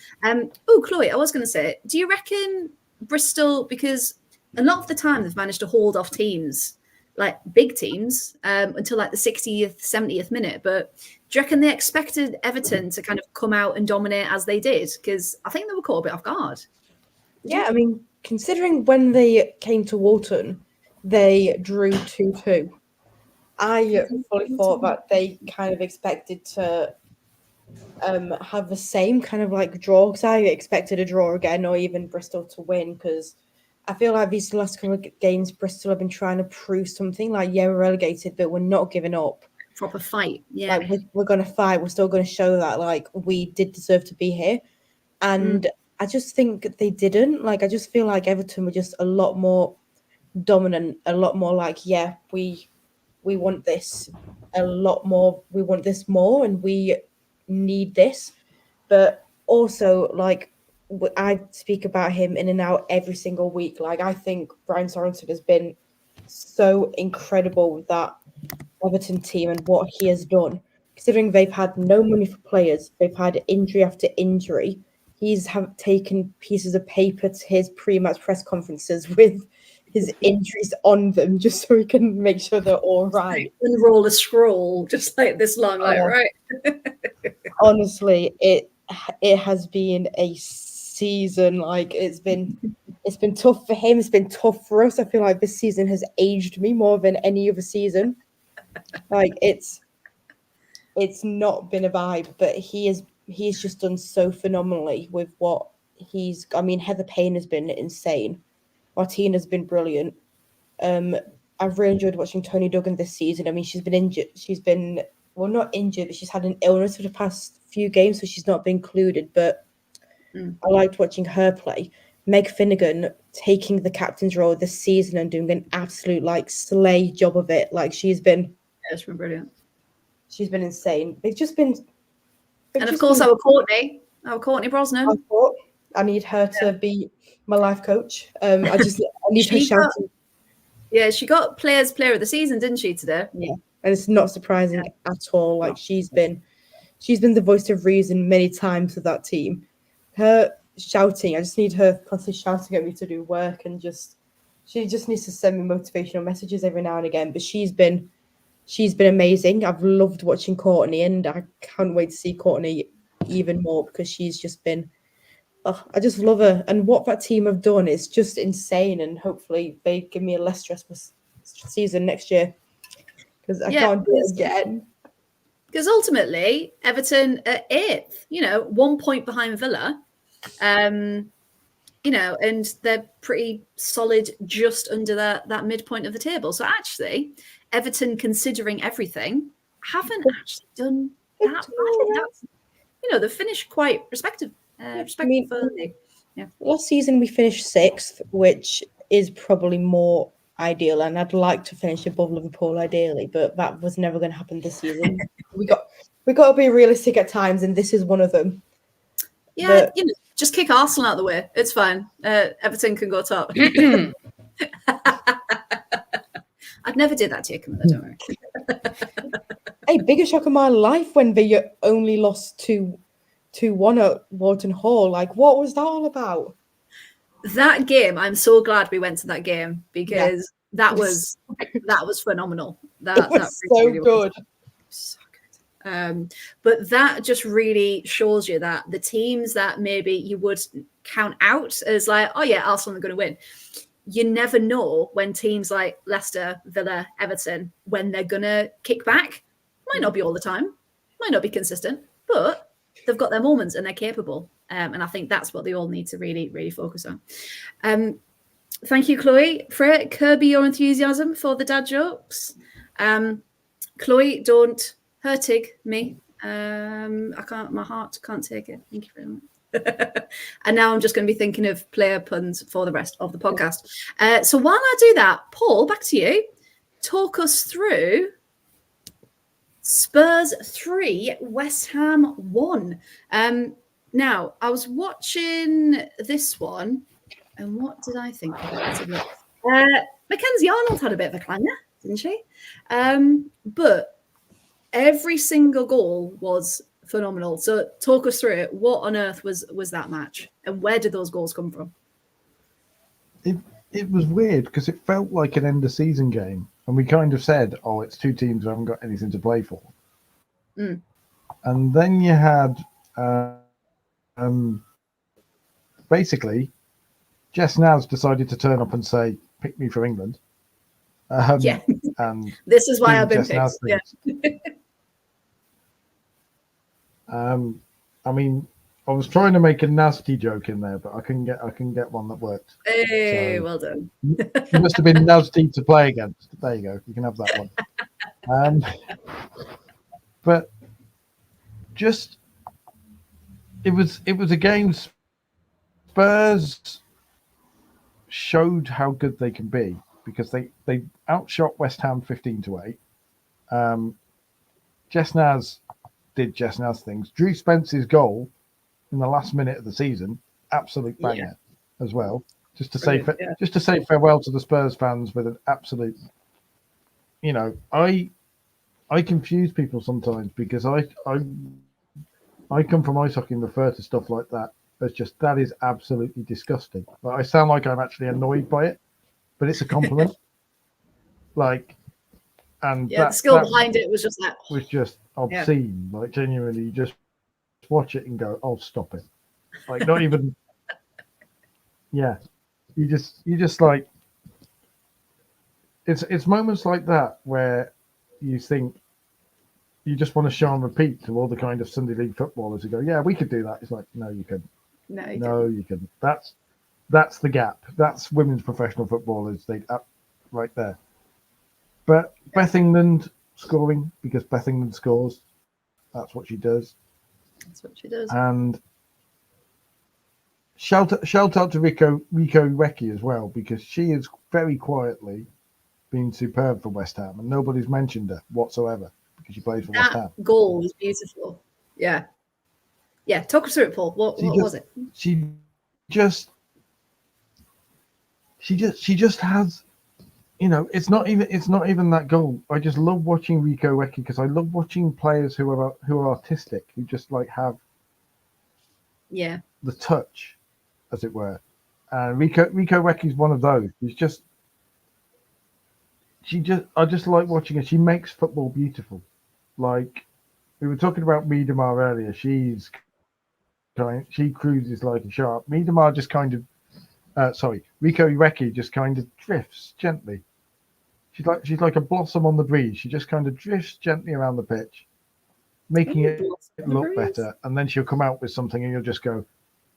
Oh, Chloe, I was going to say, do you reckon Bristol, because a lot of the time they've managed to hold off teams, like big teams, until like the 60th, 70th minute, but do you reckon they expected Everton to kind of come out and dominate as they did? Because I think they were caught a bit off guard. Yeah, I mean, considering when they came to Walton, they drew 2-2. I fully thought that they kind of expected to have the same kind of like draw, because I expected a draw again or even Bristol to win, because I feel like these last couple of games Bristol have been trying to prove something, like, yeah, we're relegated, but we're not giving up. Proper fight. Yeah. Like, we're going to fight. We're still going to show that, like, we did deserve to be here. And I just think they didn't. Like, I just feel like Everton were just a lot more dominant, a lot more like, yeah, we want this a lot more. We want this more, and we need this. But also, like, I speak about him in and out every single week. Like, I think Brian Sorensen has been so incredible with that Everton team and what he has done. Considering they've had no money for players, they've had injury after injury. He's taken pieces of paper to his pre-match press conferences with his injuries on them, just so he can make sure they're all right. Unroll a scroll just like this long, like, right. Honestly, it has been a season. Like, it's been tough for him. It's been tough for us. I feel like this season has aged me more than any other season. Like, it's not been a vibe, but he's just done so phenomenally with what he's. I mean, Heather Payne has been insane. Martina's been brilliant. I've really enjoyed watching Tony Duggan this season. I mean, she's been injured. She's been, well, not injured, but she's had an illness for the past few games, so she's not been included. But I liked watching her play. Meg Finnegan taking the captain's role this season and doing an absolute like slay job of it. Like, she's been brilliant. She's been insane. They've just been. And of course, our Courtney Brosnan. I need her to be my life coach. I need her shouting. Yeah, she got Player of the Season, didn't she, today? Yeah, and it's not surprising at all. Like, she's been the voice of reason many times with that team. Her shouting, I just need her constantly shouting at me to do work, and she just needs to send me motivational messages every now and again. But she's been amazing. I've loved watching Courtney, and I can't wait to see Courtney even more, because she's just been. Oh, I just love her, and what that team have done is just insane. And hopefully, they give me a less stressful season next year, because I can't do it again. Because ultimately, Everton are 8th, 1 point behind Villa, and they're pretty solid just under that midpoint of the table. So actually, Everton, considering everything, haven't actually done that bad. They've finished quite respectfully. Last season we finished 6th, which is probably more ideal, and I'd like to finish above Liverpool ideally, but that was never going to happen this season. we got to be realistic at times, and this is one of them. Yeah, just kick Arsenal out of the way. It's fine. Everton can go top. I'd never do that to you, Camilla, don't worry. Hey, biggest shock of my life when they only lost 2-1 at Walton Hall. Like, what was that all about? That game, I'm so glad we went to that game, because that was phenomenal. That was so good. So good. But that just really shows you that the teams that maybe you would count out as like, oh yeah, Arsenal are going to win. You never know when teams like Leicester, Villa, Everton, when they're going to kick back. Might not be all the time, might not be consistent, but they've got their moments and they're capable. And I think that's what they all need to really, really focus on. Thank you, Chloe. Freya, curb your enthusiasm for the dad jokes. Chloe, don't hurtig me. I can't. My heart can't take it. Thank you very much. And now I'm just going to be thinking of player puns for the rest of the podcast. So while I do that, Paul, back to you. Talk us through Spurs 3, West Ham 1. Now, I was watching this one, and what did I think of it? Mackenzie Arnold had a bit of a clanger, didn't she? But every single goal was phenomenal. So talk us through it. What on earth was that match, and where did those goals come from? It was weird because it felt like an end of season game, and we kind of said, "Oh, it's two teams who haven't got anything to play for." And then you had basically Jess Naz decided to turn up and say, "Pick me for England." And this is why I've been picked. Yeah. I mean, I was trying to make a nasty joke in there, but I couldn't get one that worked. Hey, so, well done. You must have been nasty to play against. There you go. You can have that one. But just it was a game. Spurs showed how good they can be because they outshot West Ham 15-8. Jess Naz did Jess Naz things. Drew Spence's goal in the last minute of the season, absolute banger as well. Just to say farewell to the Spurs fans with an absolute. You know, I confuse people sometimes because I come from ice hockey and refer to stuff like that as just that is absolutely disgusting. Like, I sound like I'm actually annoyed by it, but it's a compliment. The skill behind it was just that was just obscene. Like, genuinely, you just watch it and go, "Oh, stop it!" Like, not even. Yeah, you just like. It's moments like that where you think you just want to show and repeat to all the kind of Sunday League footballers who go, "Yeah, we could do that." It's like, no, you couldn't. No, you couldn't. That's the gap. That's women's professional footballers. They up right there. But Beth England scoring because Beth England scores. That's what she does. That's what she does. And shout out to Rico Recchi as well, because she is very quietly been superb for West Ham, and nobody's mentioned her whatsoever because she plays for West Ham. That goal was beautiful. Yeah. Talk us through it, Paul. What was it? She just has. You know, it's not even that goal. I just love watching Rico Recchi because I love watching players who are artistic, who just like have the touch, as it were. And Rico Recchi is one of those. I just like watching her. She makes football beautiful. Like we were talking about Miedemar earlier. She cruises like a shark. Miedemar just kind of Rico Recchi just kind of drifts gently. She's like a blossom on the breeze. She just kind of drifts gently around the pitch, making it look better. And then she'll come out with something and you'll just go,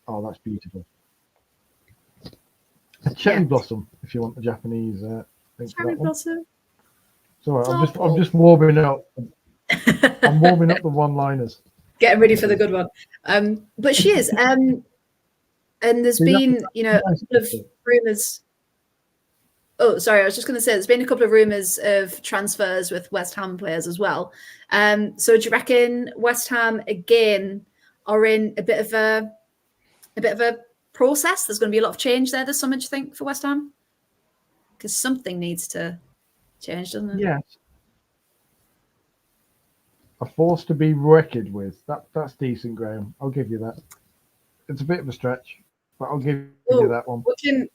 "Oh, that's beautiful." A cherry blossom, if you want the Japanese thing. Cherry blossom. Sorry, I'm just warming up. I'm warming up the one-liners. Getting ready for the good one. But she is. And there's been, a couple of rumours. Oh, sorry, I was just going to say there's been a couple of rumours of transfers with West Ham players as well. So do you reckon West Ham again are in a bit of a process? There's going to be a lot of change there this summer, do you think, for West Ham? Because something needs to change, doesn't it? Yes. A force to be reckoned with. That's decent, Graham. I'll give you that. It's a bit of a stretch, but I'll give you that one.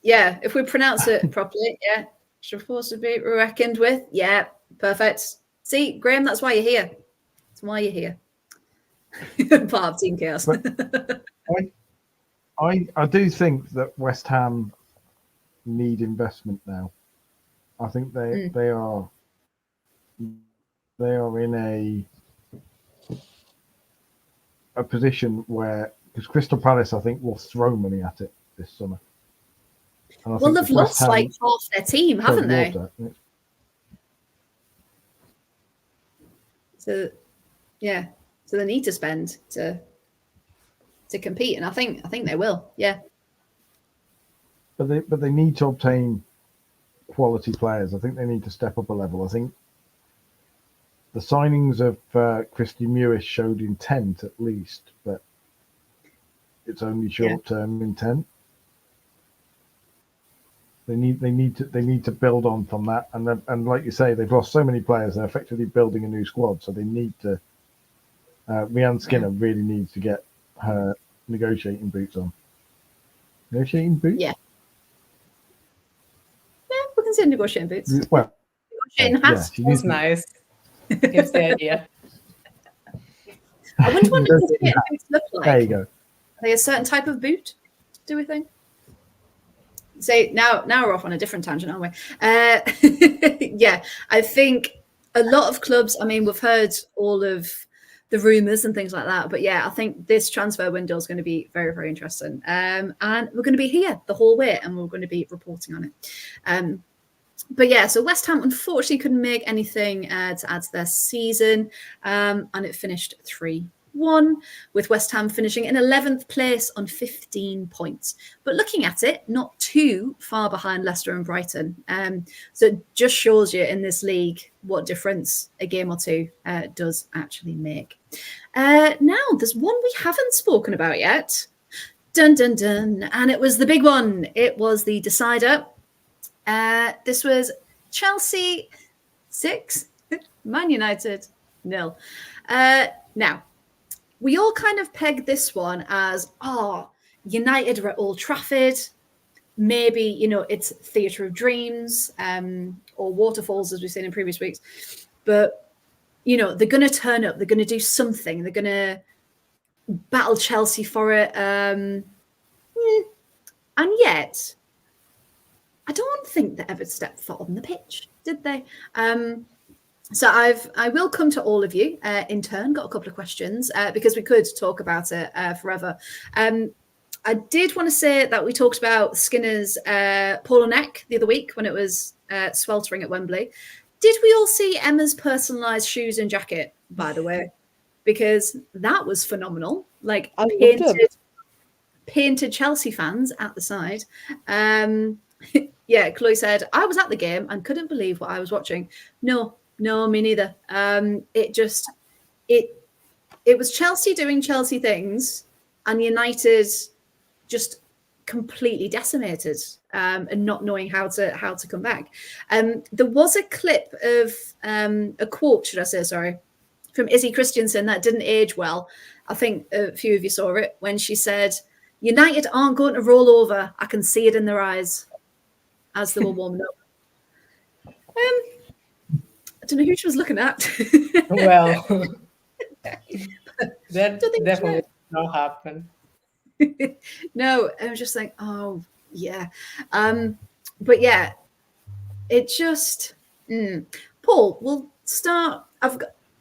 If we pronounce it properly, a force to be reckoned with. Yeah, perfect. See, Graham, that's why you're here. That's why you're here. Part of Team Chaos. But I do think that West Ham need investment now. I think they are in a position where, because Crystal Palace I think will throw money at it this summer. And I Well, think they've if West lost Ham like half their team, haven't they? water, So yeah, so they need to spend to compete, and I think they will. Yeah. but they need to obtain quality players. I think they need to step up a level. I think the signings of Christy Mewis showed intent at least, but it's only short-term intent. They need to build on from that, and like you say, they've lost so many players. They're effectively building a new squad, so they need to. Rhiannon Skinner really needs to get her negotiating boots on. Negotiating boots? Yeah. Yeah, we can say negotiating boots. Well, Negotiating hats. That's nice. Gives the idea. I wonder what negotiating boots look like. There you go. Are they a certain type of boot? Do we think? So now we're off on a different tangent, aren't we? Yeah, I think a lot of clubs. I mean, we've heard all of the rumours and things like that, but yeah, I think this transfer window is going to be very, very interesting. And we're going to be here the whole way, and we're going to be reporting on it. But yeah, so West Ham unfortunately couldn't make anything to add to their season, and it finished 3-1, with West Ham finishing in 11th place on 15 points. But looking at it, not too far behind Leicester and Brighton. So it just shows you in this league what difference a game or two does actually make. Now, there's one we haven't spoken about yet. Dun, dun, dun. And it was the big one. It was the decider. This was Chelsea 6, Man United 0. Now, we all kind of pegged this one as, United are at Old Trafford. Maybe, it's theatre of dreams or waterfalls, as we've seen in previous weeks. But, they're going to turn up. They're going to do something. They're going to battle Chelsea for it. And yet, I don't think they ever stepped foot on the pitch, did they? So I will come to all of you in turn. Got a couple of questions because we could talk about it forever. I did want to say that we talked about Skinner's polo neck the other week when it was sweltering at Wembley. Did we all see Emma's personalised shoes and jacket, by the way? Because that was phenomenal. Like painted Chelsea fans at the side. Yeah, Chloe said, I was at the game and couldn't believe what I was watching. No, me neither. It was Chelsea doing Chelsea things and United just completely decimated and not knowing how to come back. There was a clip of a quote, should I say, sorry, from Izzy Christiansen that didn't age well. I think a few of you saw it when she said, United aren't going to roll over. I can see it in their eyes as they were warming up. I don't know who she was looking at. Well, that definitely did not happen. No, I was just like, oh yeah. But yeah, it just Paul, we'll start.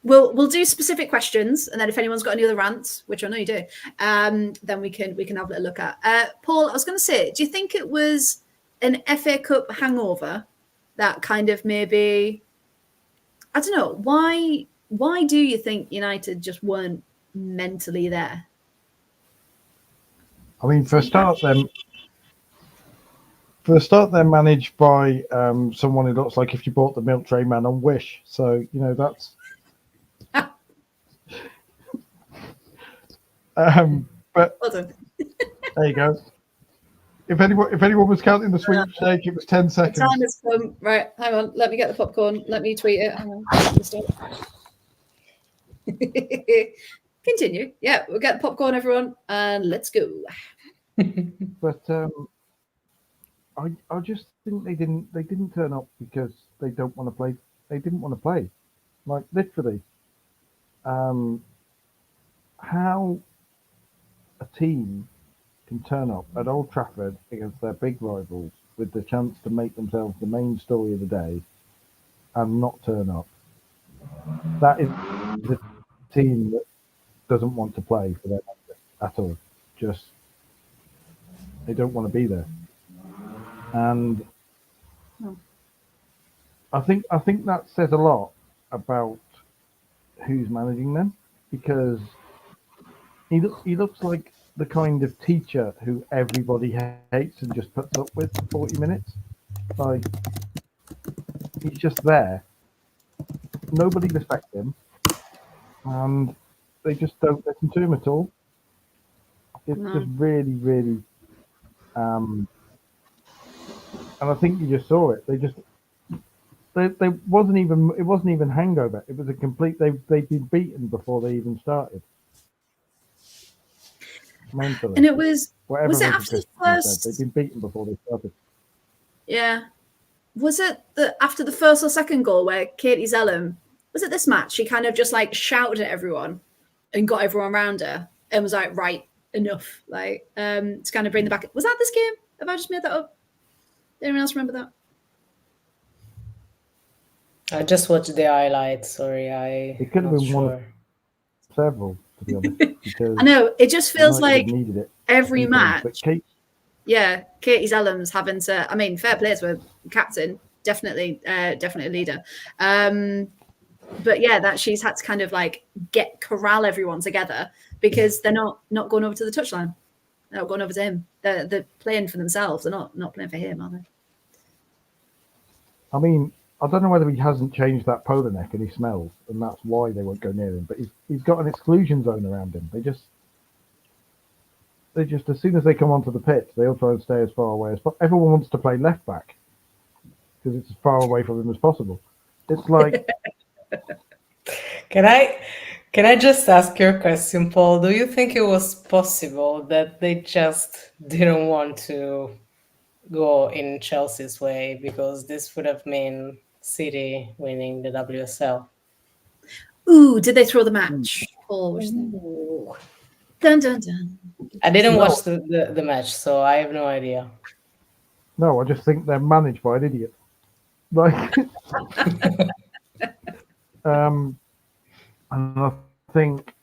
We'll do specific questions, and then if anyone's got any other rants, which I know you do, then we can have a look at. Paul, I was going to say, do you think it was an FA Cup hangover that kind of maybe, I don't know, why do you think United just weren't mentally there? I mean, for a start, they're managed by someone who looks like if you bought the milk tray man on Wish. So, that's... but well done. There you go. If anyone was counting the sweepstake, it was 10 seconds. The time has come. Right, hang on. Let me get the popcorn. Let me tweet it. Hang on. Continue. Yeah, we'll get the popcorn, everyone, and let's go. But I just think they didn't turn up because they don't want to play. They didn't want to play, like literally. how a team can turn up at Old Trafford against their big rivals with the chance to make themselves the main story of the day and not turn up. That is a team that doesn't want to play for their at all. Just they don't want to be there. And I think that says a lot about who's managing them, because he looks like the kind of teacher who everybody hates and just puts up with for 40 minutes. Like, he's just there. Nobody respects him, and they just don't listen to him at all. It's just really, really, and I think you just saw it. They wasn't even hangover. It was a complete. They'd been beaten before they even started. Mentally. And it was whatever was it after the first? They'd been beaten before they started. Yeah. Was it after the first or second goal where Katie Zellum, was it this match? She kind of just like shouted at everyone and got everyone around her and was like, right, enough. Like, to kind of bring them back. Was that this game? Have I just made that up? Anyone else remember that? I just watched the highlights. Sorry, It could have been one of several, to be honest. Because I know, it just feels like it every match. But Katie Zellum's having to. I mean, fair players were captain, definitely leader. But yeah, that she's had to kind of like corral everyone together because they're not going over to the touchline. They're not going over to him. They're playing for themselves. They're not playing for him, are they? I mean, I don't know whether he hasn't changed that polo neck and he smells, and that's why they won't go near him. But he's got an exclusion zone around him. They just as soon as they come onto the pitch, they all try and stay as far away as possible. Everyone wants to play left back because it's as far away from him as possible. It's like. Can I just ask you a question, Paul? Do you think it was possible that they just didn't want to go in Chelsea's way because this would have meant City winning the WSL? Ooh, did they throw the match? Dun dun dun. I didn't watch the match, so I have no idea. No, I just think they're managed by an idiot. Like, and I think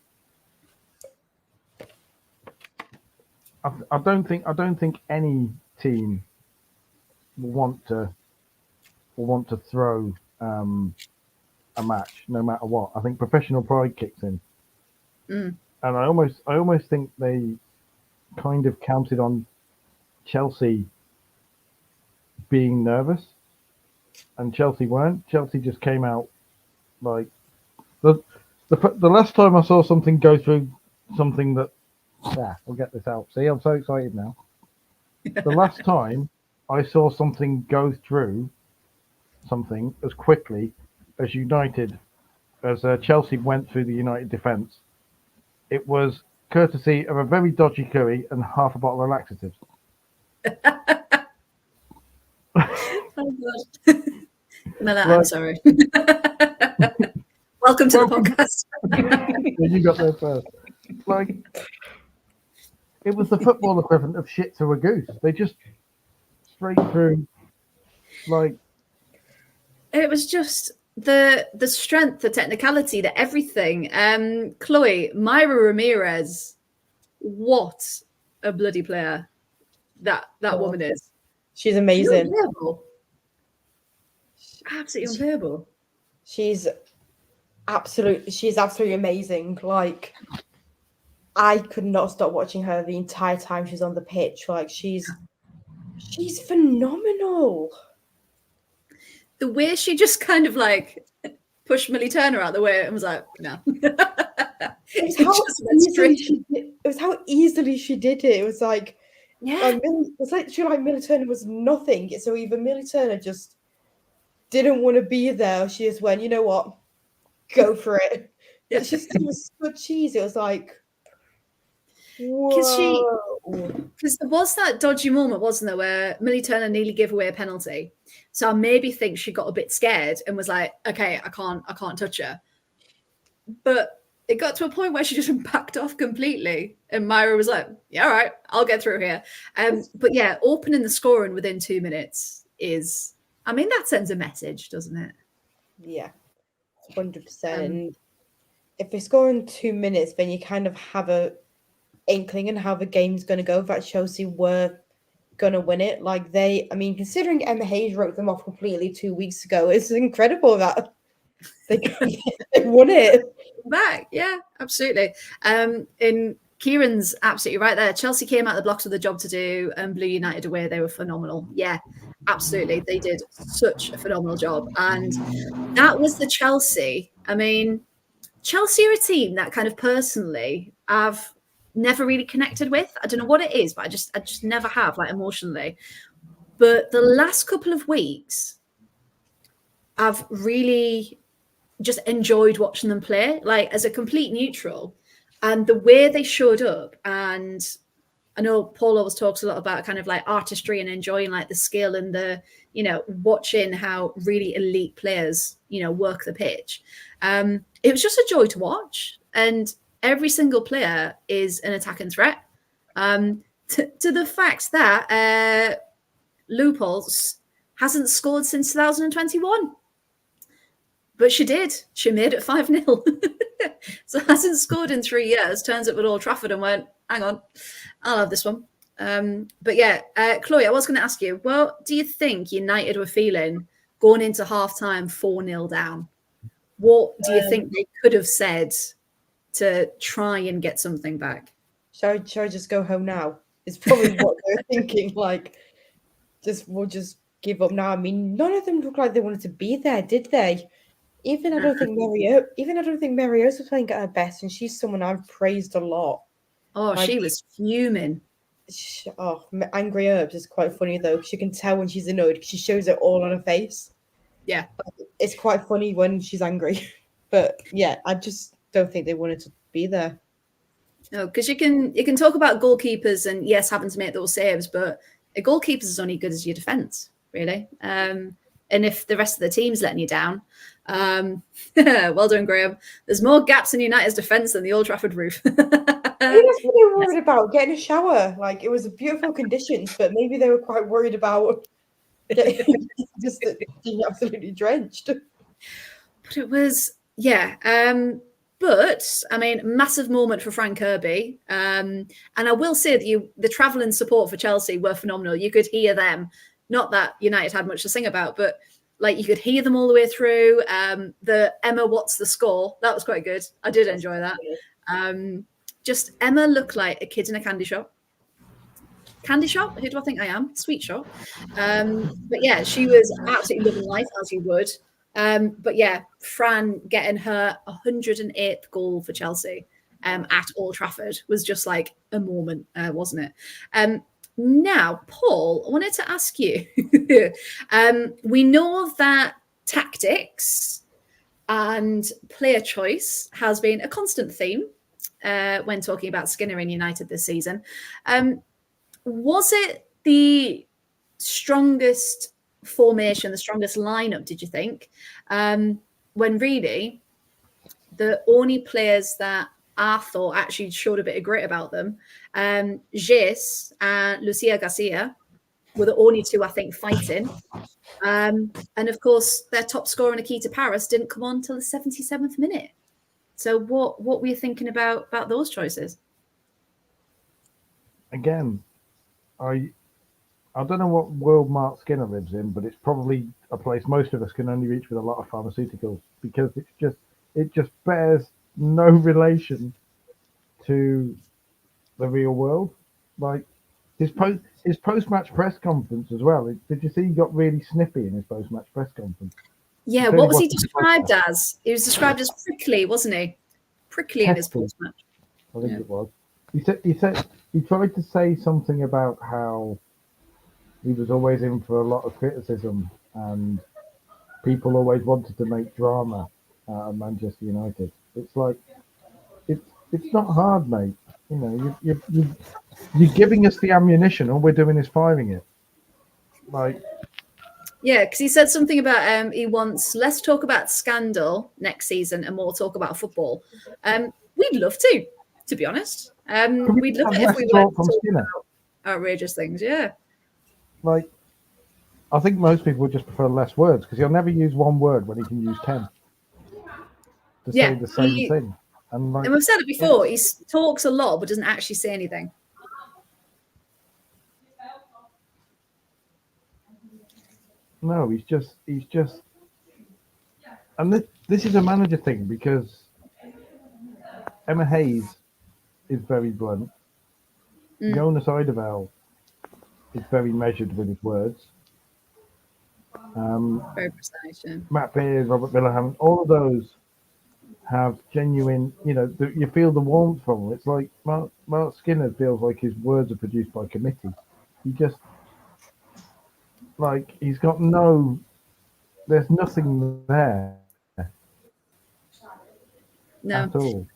I don't think any team will want to throw a match no matter what. I think professional pride kicks in, and I almost think they kind of counted on Chelsea being nervous, and Chelsea weren't. Chelsea just came out like the last time I saw something go through something that. Yeah, we'll get this out. See, I'm so excited now. The last time I saw something go through something as quickly as Chelsea went through the United defence, it was courtesy of a very dodgy curry and half a bottle of laxatives. Oh God. I'm sorry. Welcome to the podcast. You got there first. Like, it was the football equivalent of shit to a goose. They just straight through, like. It was just the strength, the technicality, the everything. Chloe, Myra Ramirez, what a bloody player that woman is. She's amazing. Absolutely unplayable. She's absolutely amazing. Like, I could not stop watching her the entire time she's on the pitch. Like, she's phenomenal. The way she just kind of like pushed Millie Turner out the way and was like, no. It was how easily she did it. It was like, yeah, it's literally like Millie Turner was nothing. So either Millie Turner just didn't want to be there, or she just went, you know what, go for it. Yeah. It was so cheesy. It was like, because there was that dodgy moment, wasn't there, where Millie Turner nearly gave away a penalty. So I maybe think she got a bit scared and was like, okay, I can't touch her. But it got to a point where she just backed off completely. And Myra was like, yeah, all right, I'll get through here. But yeah, opening the scoring within 2 minutes is, I mean, that sends a message, doesn't it? Yeah, 100%. If they score in 2 minutes, then you kind of have a inkling on how the game's going to go, that Chelsea were going to win it. Like considering Emma Hayes wrote them off completely 2 weeks ago, it's incredible that they won it. Back, yeah, absolutely. In Kieran's absolutely right there. Chelsea came out the blocks with a job to do, and Blue United away, they were phenomenal. Yeah, absolutely. They did such a phenomenal job. And that was the Chelsea. I mean, Chelsea are a team that kind of personally I've never really connected with. I don't know what it is, but I just never have, like, emotionally. But the last couple of weeks, I've really just enjoyed watching them play, like, as a complete neutral, and the way they showed up. And I know Paul always talks a lot about kind of like artistry and enjoying like the skill and the, watching how really elite players, work the pitch. It was just a joy to watch, and every single player is an attacking threat. To the fact that Loopholes hasn't scored since 2021. But she did. She made it 5-0. So hasn't scored in 3 years. Turns up at Old Trafford and went, hang on, I'll have this one. But yeah, Chloe, I was going to ask you, what do you think United were feeling going into halftime 4-0 down? What do you think they could have said to try and get something back? Shall I just go home now? It's probably what they're thinking. Like, we'll just give up now. I mean, none of them looked like they wanted to be there, did they? Even I don't think Marios was playing at her best, and she's someone I've praised a lot. Oh, like, she was fuming. Angry Herbs is quite funny though, because you can tell when she's annoyed. She shows it all on her face. Yeah, it's quite funny when she's angry. But yeah, I just don't think they wanted to be there. No, because you can talk about goalkeepers and yes, having to make those saves, but a goalkeeper is only good as your defense, really. And if the rest of the team's letting you down, well done, Graham. There's more gaps in United's defence than the Old Trafford roof. Maybe that's what they were worried about, getting a shower. Like, it was beautiful conditions, but maybe they were quite worried about just being absolutely drenched. But it was, yeah. But I mean, massive moment for Frank Kirby. And I will say that the travelling support for Chelsea were phenomenal. You could hear them. Not that United had much to sing about, but like you could hear them all the way through. The Emma, what's the score? That was quite good. I did enjoy that. Just Emma looked like a kid in a candy shop. Candy shop? Who do I think I am? Sweet shop. But yeah, she was absolutely living life as you would. But yeah, Fran getting her 108th goal for Chelsea at Old Trafford was just like a moment, wasn't it? Now, Paul, I wanted to ask you, we know that tactics and player choice has been a constant theme when talking about Skinner in United this season. Was it the strongest formation, the strongest lineup, did you think? When really the only players that I thought actually showed a bit of grit about them, Jess and Lucia Garcia were the only two, I think, fighting. And of course, their top scorer, Nikita Paris, didn't come on until the 77th minute. So what were you thinking about those choices? Again, I don't know what world Mark Skinner lives in, but it's probably a place most of us can only reach with a lot of pharmaceuticals, because it just bears no relation to the real world. Like his post-match press conference as well. Did you see he got really snippy in his post-match press conference? Yeah, what was he described as? He was described as prickly, wasn't he? Prickly in his post-match. I think it was. He said he tried to say something about how he was always in for a lot of criticism and people always wanted to make drama out of Manchester United. It's like it's not hard, mate. You know, you're giving us the ammunition. All we're doing is firing it. Like, Yeah, because he said something about he wants less talk about scandal next season and more talk about football. We'd love to be honest. We'd love have it if less we were talk from talking Skinner? about outrageous things. Yeah. Like, I think most people would just prefer less words because he'll never use one word when he can use 10 to say the same thing. And like, And we've said it before, he talks a lot but doesn't actually say anything. no, he's just, and this is a manager thing because Emma Hayes is very blunt. Jonas Eidevall is very measured with his words. Very precise. Yeah. Matt Beers, Robert Villahan, all of those have genuine, you feel the warmth from them. It's like Mark Skinner feels like his words are produced by committee. He just, like, he's got there's nothing there No. at all.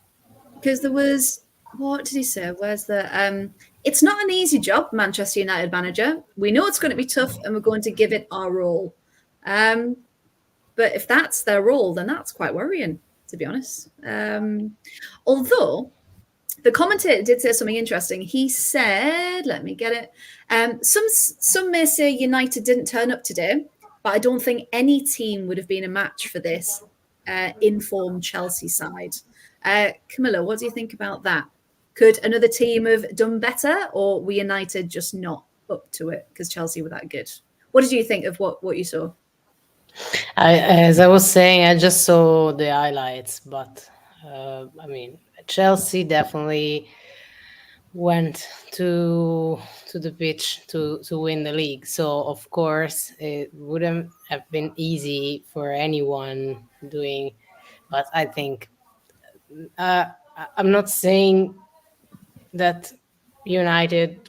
Because there was, what did he say? Where's the it's not an easy job, Manchester United manager. We know it's going to be tough and we're going to give it our all. But if that's their role, then that's quite worrying, to be honest. Although the commentator did say something interesting. He said, let me get it. Some may say United didn't turn up today, but I don't think any team would have been a match for this informed Chelsea side. Camilla, what do you think about that? Could another team have done better, or were United just not up to it because Chelsea were that good? What did you think of what you saw? As I was saying, I just saw the highlights, but I mean, Chelsea definitely went to the pitch to win the league. So of course, it wouldn't have been easy for anyone doing. But I think I'm not saying that United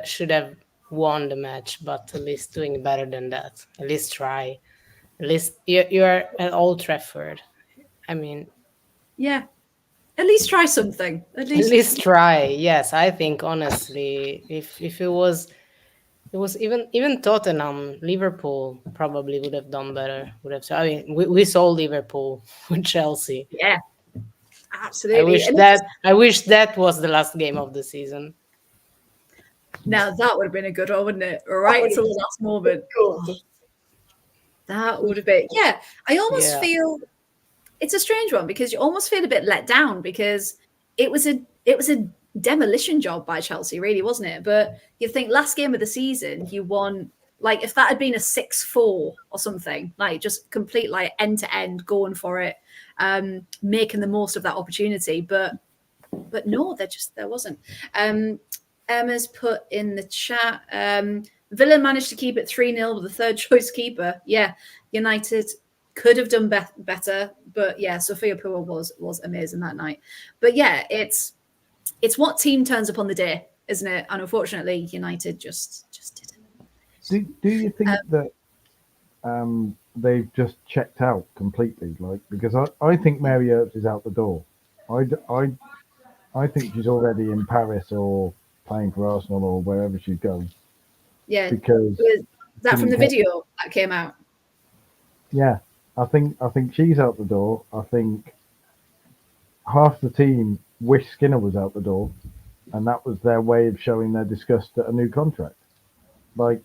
should have won the match, but at least doing better than that. At least try. At least you're at Old Trafford. I mean, yeah, at least try something. At least try. Yes, I think honestly, if it was even Tottenham, Liverpool probably would have done better. I mean, we saw Liverpool with Chelsea. Yeah, absolutely. I wish that was the last game of the season. Now that would have been a good one, wouldn't it? Right till the last moment. Oh, that would have been. Yeah, I almost feel it's a strange one because you almost feel a bit let down because it was a demolition job by Chelsea, really, wasn't it? But you think last game of the season you won. Like if that had been a 6-4 or something, like just complete like end to end going for it, making the most of that opportunity. But no, there wasn't. Emma's put in the chat. Villa managed to keep it 3-0 with the third choice keeper. Yeah, United could have done better, but yeah, Sophia Pua was amazing that night. But yeah, it's what team turns up on the day, isn't it? And unfortunately, United just didn't. Do you think that they've just checked out completely? Like, because I think Mary Earps is out the door. I think she's already in Paris or playing for Arsenal or wherever she's going. Yeah, because was that from the video that came out? Yeah, I think she's out the door. I think half the team wish Skinner was out the door, and that was their way of showing their disgust at a new contract. Like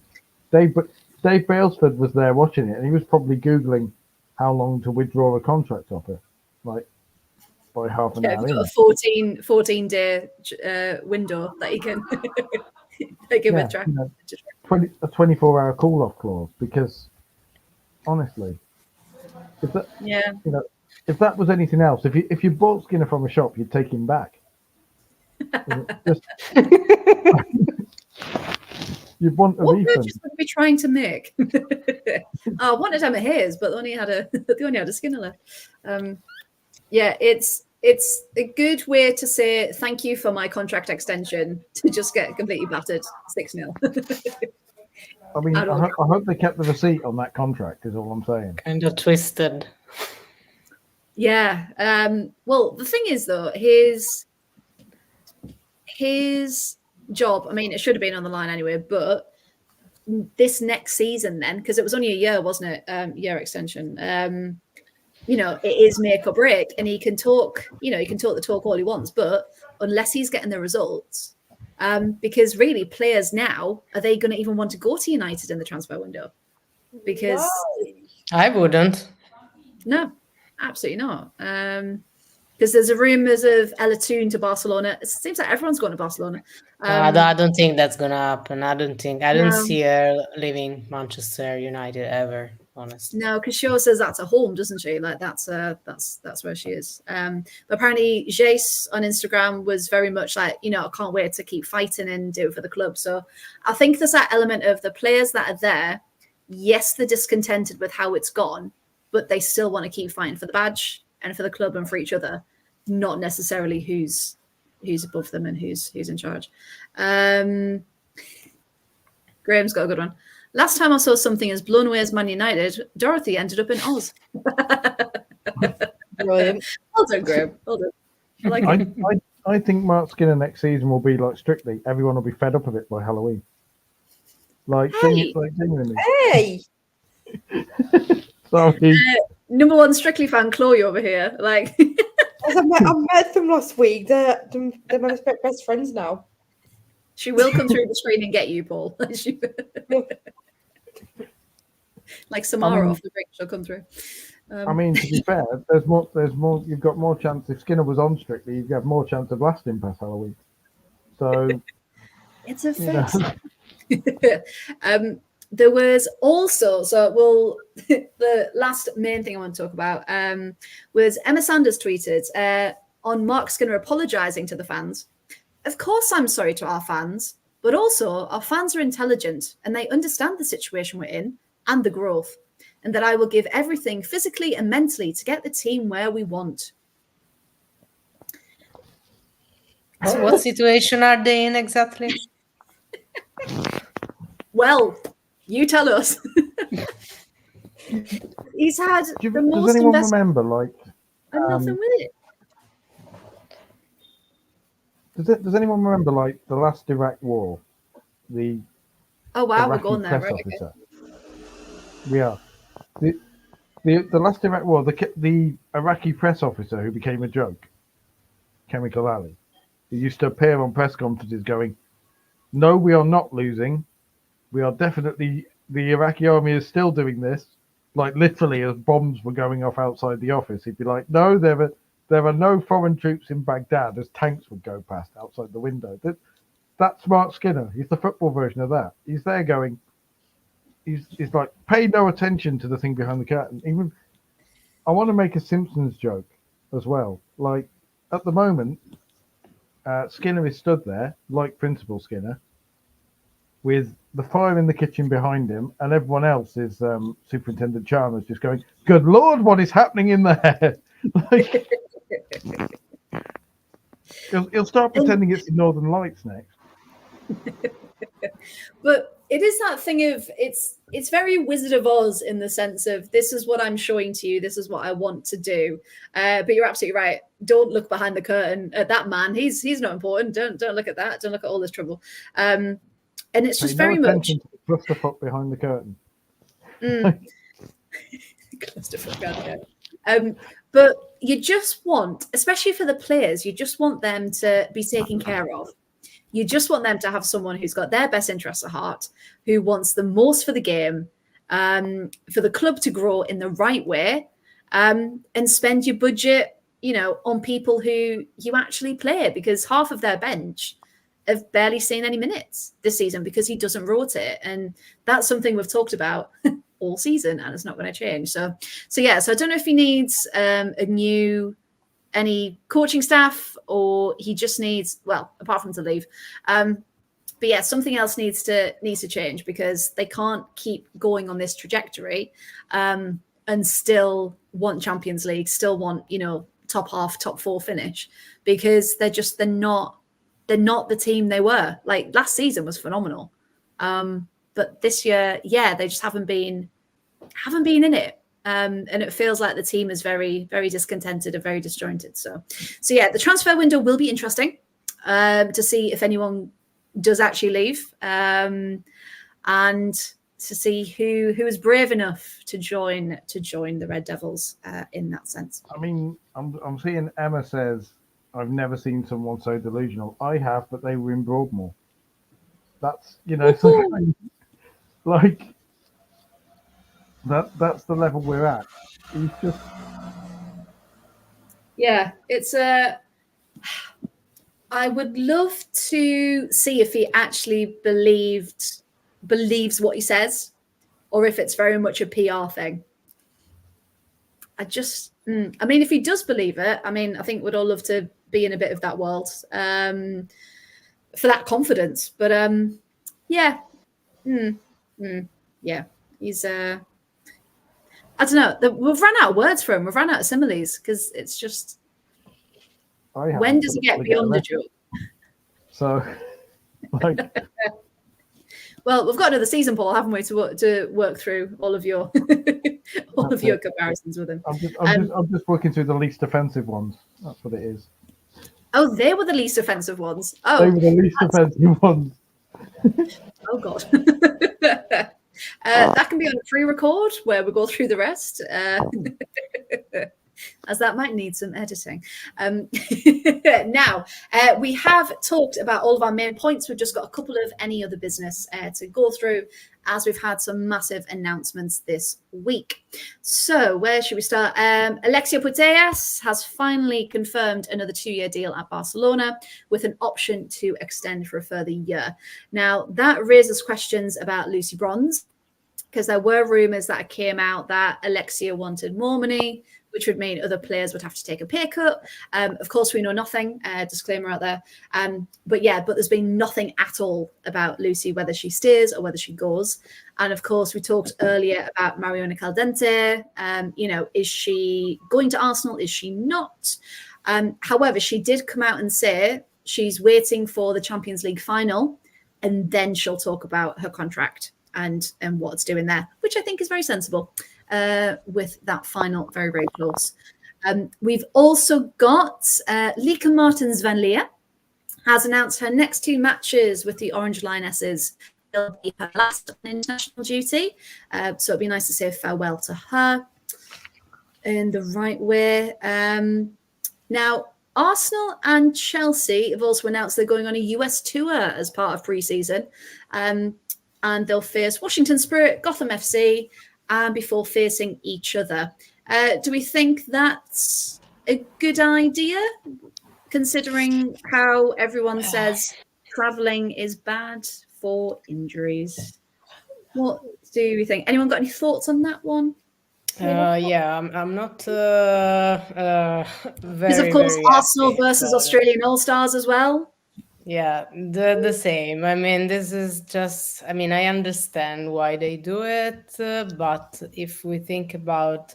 Dave Brailsford was there watching it, and he was probably Googling how long to withdraw a contract offer, like by half an hour. Got a 14-day window that you can withdraw. You know, a 24-hour call-off clause. Because honestly, if that was anything else, if you bought Skinner from a shop, you'd take him back. You'd want a refund. What purchase would be trying to make? I wanted Emma Hayes, but they only had a Skinner left. Yeah, it's a good way to say thank you for my contract extension to just get completely battered 6-0. I mean, I hope they kept the receipt on that contract. Is all I'm saying. Kind of twisted. Yeah. Well, the thing is, though, his job. I mean, it should have been on the line anyway, but this next season then, because it was only a year, wasn't it? Year extension. It is make or break, and he can talk, he can talk the talk all he wants, but unless he's getting the results, because really players now, are they going to even want to go to United in the transfer window? Because I wouldn't. no, absolutely not. Because there's a rumours of Ella Toon to Barcelona. It seems like everyone's going to Barcelona. I don't think that's gonna happen. I don't No. see her leaving Manchester United ever, honestly. No, because she always says that's a home, doesn't she? Like that's where she is. But apparently Jace on Instagram was very much like, I can't wait to keep fighting and do it for the club. So I think there's that element of the players that are there. Yes, they're discontented with how it's gone, but they still want to keep fighting for the badge and for the club and for each other, not necessarily who's above them and who's in charge. Graham's got a good one. Last time I saw something as blown away as Man United, Dorothy ended up in Oz. Brilliant. Well done, Graham. Well done. I like it. I think Mark Skinner next season will be like Strictly. Everyone will be fed up of it by Halloween. Genuinely. Hey! Sorry. Number one Strictly fan, Chloe over here. Like, I met them last week. They're my best friends now. she will come through the screen and get you, Paul. Like Samara off the break, she'll come through. I mean, to be fair, there's more. You've got more chance. If Skinner was on Strictly, you'd have more chance of lasting past Halloween. So it's a fix. There was also, the last main thing I want to talk about was Emma Sanders tweeted on Mark Skinner apologising to the fans. Of course, I'm sorry to our fans, but also our fans are intelligent and they understand the situation we're in and the growth, and that I will give everything physically and mentally to get the team where we want. So what situation are they in exactly? Well, you tell us. He's had the most. Does anyone remember, and nothing with it. Does anyone remember, the last Iraq war? Oh wow, Iraqi we're going there, press right? officer. We are. The last Iraq war, the Iraqi press officer who became a joke, Chemical Ali, he used to appear on press conferences going, "No, we are not losing. We are definitely, the Iraqi army is still doing this." Like literally, as bombs were going off outside the office, he'd be like, "No, there are no foreign troops in Baghdad," as tanks would go past outside the window. That's Mark Skinner. He's the football version of that. He's there going, he's like, pay no attention to the thing behind the curtain. Even, I want to make a Simpsons joke as well. Like, at the moment, Skinner is stood there, like Principal Skinner, with the fire in the kitchen behind him, and everyone else is Superintendent Chalmers just going, "Good Lord, what is happening in there?" Like, he'll start pretending it's the Northern Lights next. But it is that thing of it's very Wizard of Oz in the sense of, this is what I'm showing to you, this is what I want to do. But you're absolutely right. Don't look behind the curtain at that man. He's not important. Don't look at that. Don't look at all this trouble. And it's just very much to the clusterfuck behind the curtain. Clusterfuck behind the curtain. But you just want, especially for the players, you just want them to be taken care of. You just want them to have someone who's got their best interests at heart, who wants the most for the game, for the club to grow in the right way, and spend your budget, on people who you actually play, because half of their bench have barely seen any minutes this season because he doesn't rotate. And that's something we've talked about all season, and it's not going to change. So I don't know if he needs any coaching staff, or he just needs, well, apart from to leave. But yeah, something else needs to change, because they can't keep going on this trajectory and still want Champions League, still want, top half, top four finish, because they're not the team they were. Like last season was phenomenal. But this year, they just haven't been in it. And it feels like the team is very, very discontented and very disjointed. So yeah, the transfer window will be interesting to see if anyone does actually leave. and to see who is brave enough to join the Red Devils in that sense. I mean, I'm seeing Emma says, I've never seen someone so delusional. I have, but they were in Broadmoor. That's, like that's the level we're at. He's just it's I would love to see if he actually believes what he says, or if it's very much a PR thing. I mean, if he does believe it, I mean, I think we'd all love to be in a bit of that world for that confidence. But yeah, yeah, he's I don't know. We've run out of words for him. We've run out of similes because it's just. When does it get beyond the joke? So, like. Well, we've got another season, Paul, haven't we, to work through all of your your comparisons with him. I'm just working through the least offensive ones. That's what it is. Oh, they were the least offensive ones. Oh, they were the least offensive ones. Oh God. That can be on a pre-record where we go through the rest. As that might need some editing. Now, we have talked about all of our main points. We've just got a couple of any other business to go through, as we've had some massive announcements this week. So where should we start? Alexia Putellas has finally confirmed another 2-year deal at Barcelona with an option to extend for a further year. Now, that raises questions about Lucy Bronze, because there were rumours that came out that Alexia wanted more money, which would mean other players would have to take a pay cut. Of course, we know nothing, disclaimer out there. But there's been nothing at all about Lucy, whether she stays or whether she goes. And of course, we talked earlier about Mariona Caldente. Is she going to Arsenal? Is she not? However, she did come out and say she's waiting for the Champions League final, and then she'll talk about her contract and what it's doing there, which I think is very sensible. With that final very, very close. We've also got Lieke Martens van Leer has announced her next 2 matches with the Orange Lionesses. They'll be her last on international duty. So it'd be nice to say farewell to her in the right way. Now, Arsenal and Chelsea have also announced they're going on a US tour as part of pre-season. And they'll face Washington Spirit, Gotham FC, before facing each other. Do we think that's a good idea, considering how everyone says traveling is bad for injuries? What do we think? Anyone got any thoughts on that one? I'm not very. Because of course, Arsenal versus Australian All-Stars as well. Yeah, the same. I mean, this is just, I understand why they do it, but if we think about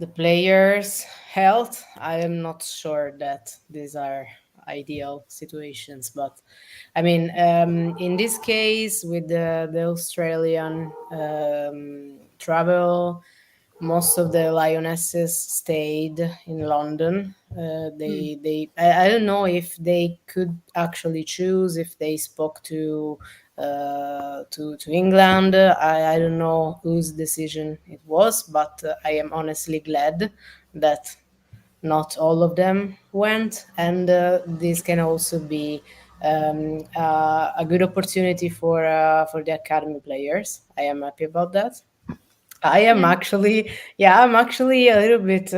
the players' health, I am not sure that these are ideal situations. But in this case, with the Australian travel, most of the Lionesses stayed in London. I don't know if they could actually choose, if they spoke to England. I don't know whose decision it was, but I am honestly glad that not all of them went, and this can also be a good opportunity for the academy players. I am happy about that. I'm actually a little bit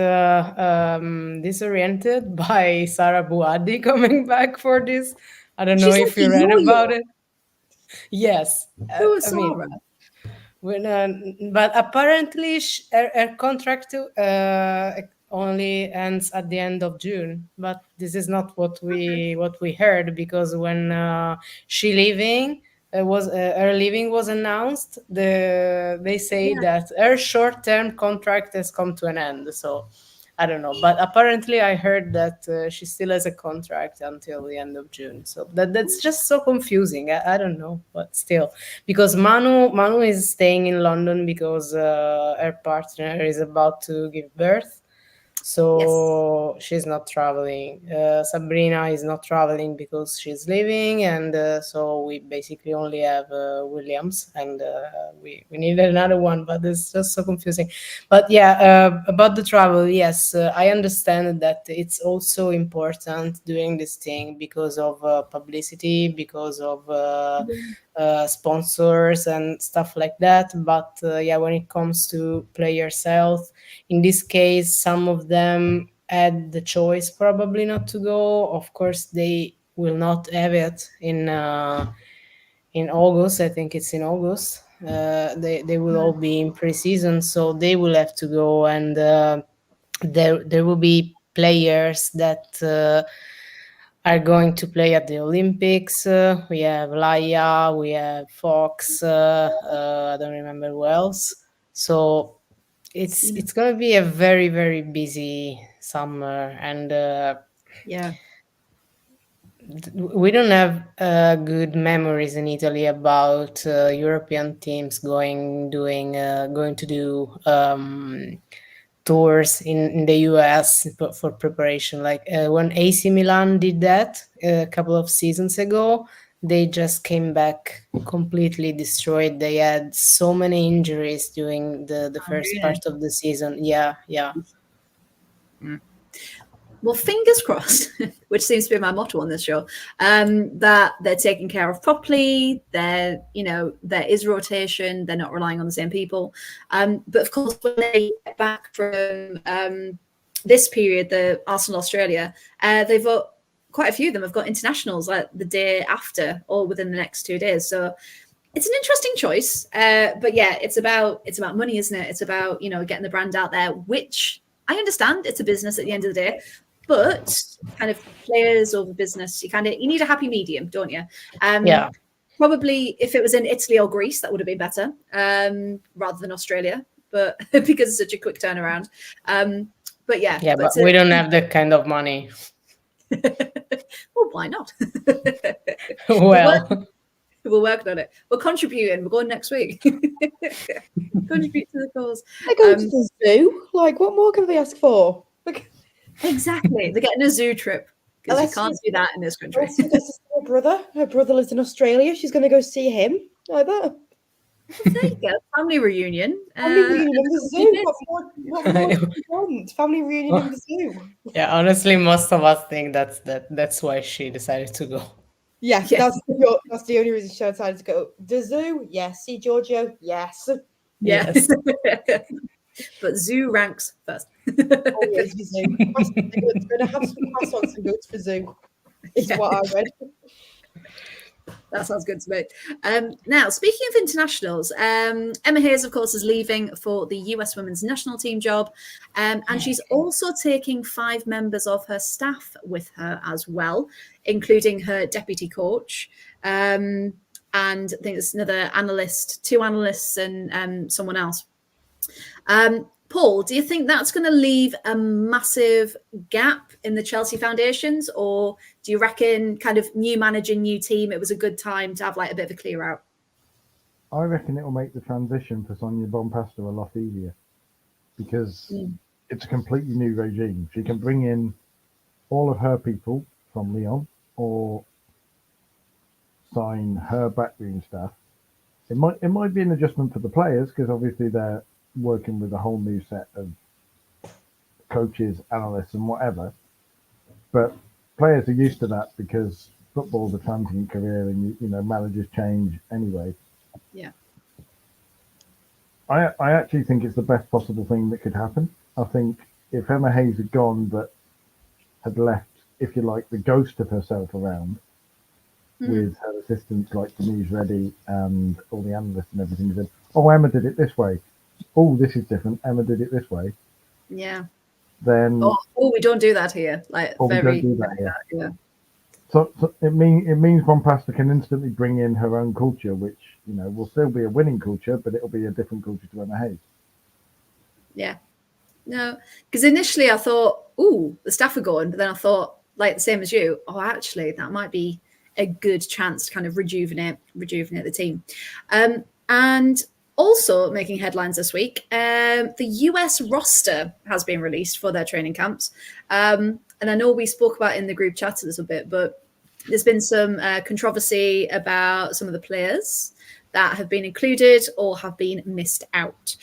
disoriented by Sarah Buadi coming back for this. I don't know if you read about it. Yes. Sarah? But apparently her contract only ends at the end of June. But this is not what we heard, because when she leaving, her leaving was announced, they say that her short-term contract has come to an end. So I don't know, but apparently I heard that she still has a contract until the end of June. So that's just so confusing. I don't know, but still, because Manu is staying in London because her partner is about to give birth. So she's not traveling. Sabrina is not traveling because she's leaving, and so we basically only have Williams, and we needed another one, but it's just so confusing. But yeah, about the travel, yes, I understand that it's also important doing this thing because of publicity, because of sponsors and stuff like that. But yeah, when it comes to players' health, in this case, some of them had the choice probably not to go. Of course, they will not have it in August. I think it's in August. They will all be in preseason, so they will have to go, and there will be players that are going to play at the Olympics. We have Laia, we have Fox. I don't remember who else. So it's going to be a very, very busy summer, and Yeah. we don't have good memories in Italy about European teams going to do tours in the US for preparation. Like when AC Milan did that a couple of seasons ago, they just came back completely destroyed. They had so many injuries during the first really? part of the season. Yeah. Well, fingers crossed, which seems to be my motto on this show, that they're taken care of properly. There is rotation. They're not relying on the same people. But of course, when they get back from this period, the Arsenal Australia, they've got quite a few of them have got internationals like the day after or within the next 2 days. So it's an interesting choice. But yeah, it's about money, isn't it? It's about, getting the brand out there, which I understand it's a business at the end of the day. But kind of players over business, you need a happy medium, don't you? Yeah. Probably if it was in Italy or Greece, that would have been better rather than Australia, but because it's such a quick turnaround. But yeah. Yeah, but we don't have that kind of money. Well, why not? Well, we're working on it. We're contributing. We're going next week. Contribute to the cause. They go to the zoo. Like, what more can they ask for? Exactly. They're getting a zoo trip because you can't do that in this country. She goes to see her brother. Her brother lives in Australia. She's going to go see him like that. There you go. Family reunion. Family reunion in the zoo. What more do you want? Family reunion in the zoo. Yeah, honestly, most of us think that's why she decided to go. Yeah, that's the only reason she decided to go. The zoo, yes. See Giorgio, yes. Yes. But zoo ranks first. Always the zoo. They're going to have some croissants and go to the zoo. Is what I read. That sounds good to me. Now, speaking of internationals, Emma Hayes, of course, is leaving for the US women's national team job. And she's also taking 5 members of her staff with her as well, including her deputy coach. And I think there's another analyst, 2 analysts and someone else. Paul, do you think that's going to leave a massive gap in the Chelsea foundations, or do you reckon kind of new manager, new team, it was a good time to have like a bit of a clear out? I reckon it will make the transition for Sonia Bonpasta a lot easier because it's a completely new regime. She can bring in all of her people from Lyon or sign her backroom staff. It might be an adjustment for the players because obviously they're working with a whole new set of coaches, analysts, and whatever. But players are used to that because football's a transient career, and managers change anyway. Yeah. I actually think it's the best possible thing that could happen. I think if Emma Hayes had gone but had left, if you like, the ghost of herself around with her assistants like Denise Reddy and all the analysts and everything, said, "Oh, Emma did it this way. Oh, this is different. Emma did it this way." Yeah. Then we don't do that here. Like we don't do that here. Yeah. So it means Bonpasta can instantly bring in her own culture, which will still be a winning culture, but it'll be a different culture to Emma Hayes. Yeah. No, because initially I thought, the staff are going, but then I thought, like the same as you, actually that might be a good chance to kind of rejuvenate the team. And Also making headlines this week, the US roster has been released for their training camps. And I know we spoke about it in the group chat a little bit, but there's been some controversy about some of the players that have been included or have been missed out.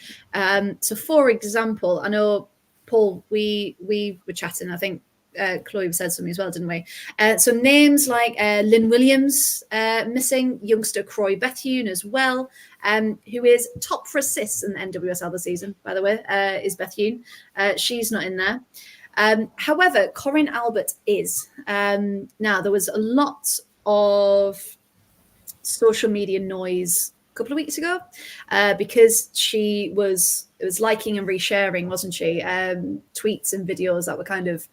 So, for example, I know, Paul, we were chatting, I think Chloe said something as well, didn't we? So names like Lynn Williams missing, youngster Croy Bethune as well, who is top for assists in the NWSL this season, by the way, is Bethune. She's not in there. However, Corinne Albert is. Now, there was a lot of social media noise a couple of weeks ago because she was liking and resharing, wasn't she? Tweets and videos that were kind of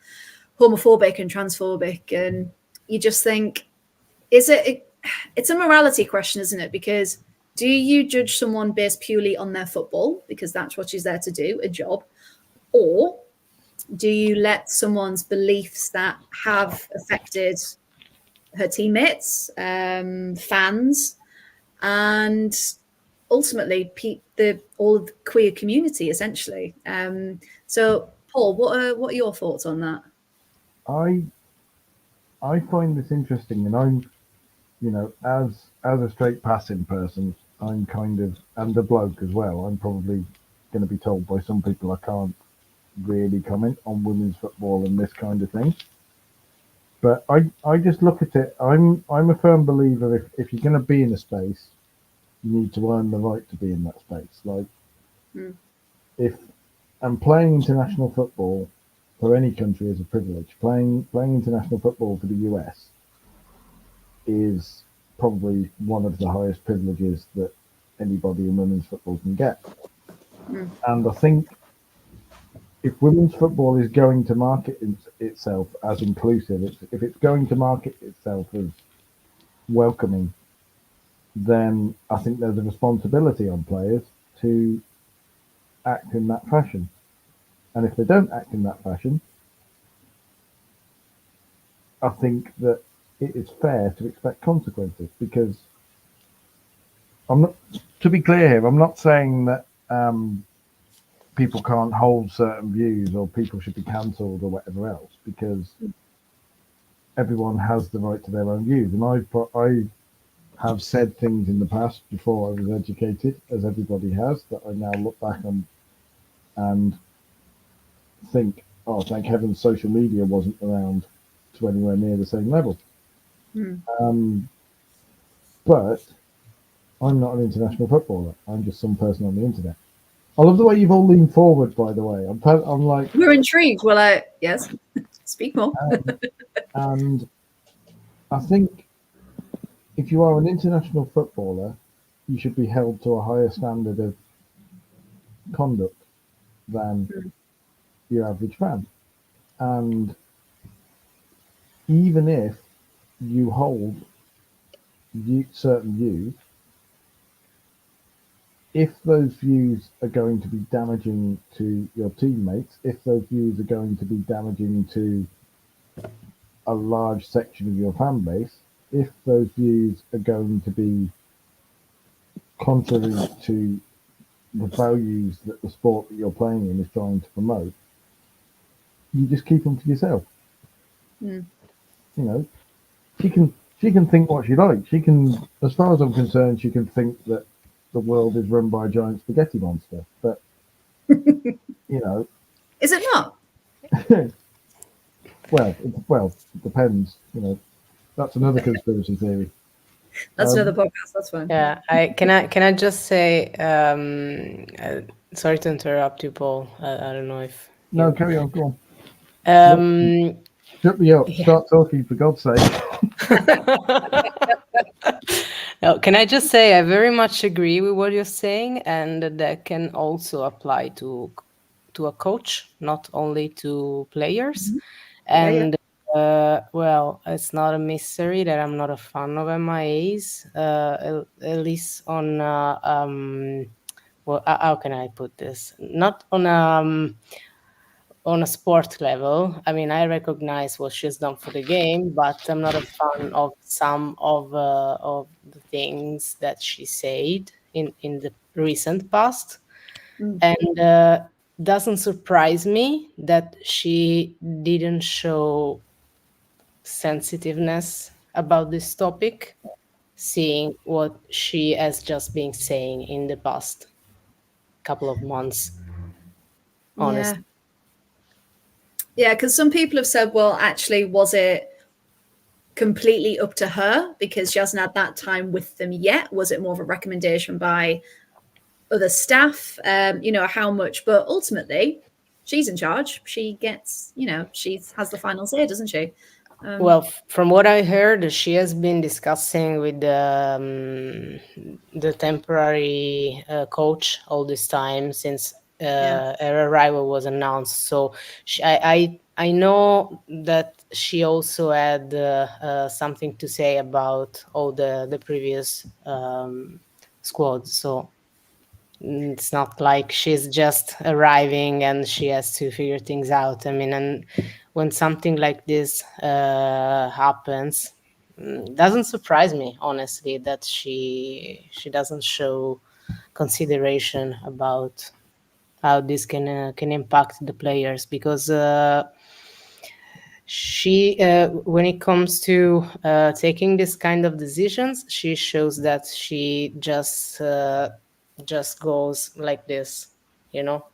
homophobic and transphobic, and you just think, it's a morality question, isn't it? Because do you judge someone based purely on their football, because that's what she's there to do, a job, or do you let someone's beliefs that have affected her teammates, fans, and ultimately all of the queer community, essentially? So, Paul, what are your thoughts on that? I find this interesting, and I'm, as a straight passing person, I'm kind of, and a bloke as well, I'm probably going to be told by some people I can't really comment on women's football and this kind of thing. But I just look at it, I'm a firm believer, if you're going to be in a space, you need to earn the right to be in that space. Like, if I'm playing international football for any country is a privilege. Playing international football for the US is probably one of the highest privileges that anybody in women's football can get. And I think if women's football is going to market itself as inclusive, if it's going to market itself as welcoming, then I think there's a responsibility on players to act in that fashion. And if they don't act in that fashion, I think that it is fair to expect consequences, because to be clear here, I'm not saying that people can't hold certain views or people should be cancelled or whatever else, because everyone has the right to their own views. And I have said things in the past before I was educated, as everybody has, that I now look back on and think, oh, thank heavens social media wasn't around to anywhere near the same level. But I'm not an international footballer. I'm just some person on the internet. I love the way you've all leaned forward, by the way. I'm like... We're intrigued. Well, yes, speak more. And I think if you are an international footballer, you should be held to a higher standard of conduct than your average fan. And even if you hold certain views, if those views are going to be damaging to your teammates, if those views are going to be damaging to a large section of your fan base, if those views are going to be contrary to the values that the sport that you're playing in is trying to promote, you just keep them to yourself. She can think what she likes. She can, as far as I'm concerned, she can think that the world is run by a giant spaghetti monster. But is it not? well, it depends. That's another conspiracy theory. That's another podcast. That's fine. Yeah, can I just say, sorry to interrupt you, Paul. I don't know if carry on. Go on. Shut me up. Yeah. Start talking, for God's sake. No, can I just say I very much agree with what you're saying, and that can also apply to a coach, not only to players. And well, it's not a mystery that I'm not a fan of MIAs, at least on well, how can I put this? Not on a sport level. I mean, I recognize what she's done for the game, but I'm not a fan of some of the things that she said in the recent past. Mm. And doesn't surprise me that she didn't show sensitiveness about this topic, seeing what she has just been saying in the past couple of months, honestly. Yeah, because some people have said, well, actually, was it completely up to her because she hasn't had that time with them yet? Was it more of a recommendation by other staff? How much? But ultimately, she's in charge. She gets, she has the final say, doesn't she? Well, from what I heard, she has been discussing with the temporary coach all this time since her arrival was announced. So I know that she also had something to say about all the previous squads. So it's not like she's just arriving and she has to figure things out. I mean, and when something like this happens, it doesn't surprise me, honestly, that she doesn't show consideration about how this can impact the players, because she when it comes to taking this kind of decisions, she shows that she just goes like this, you know.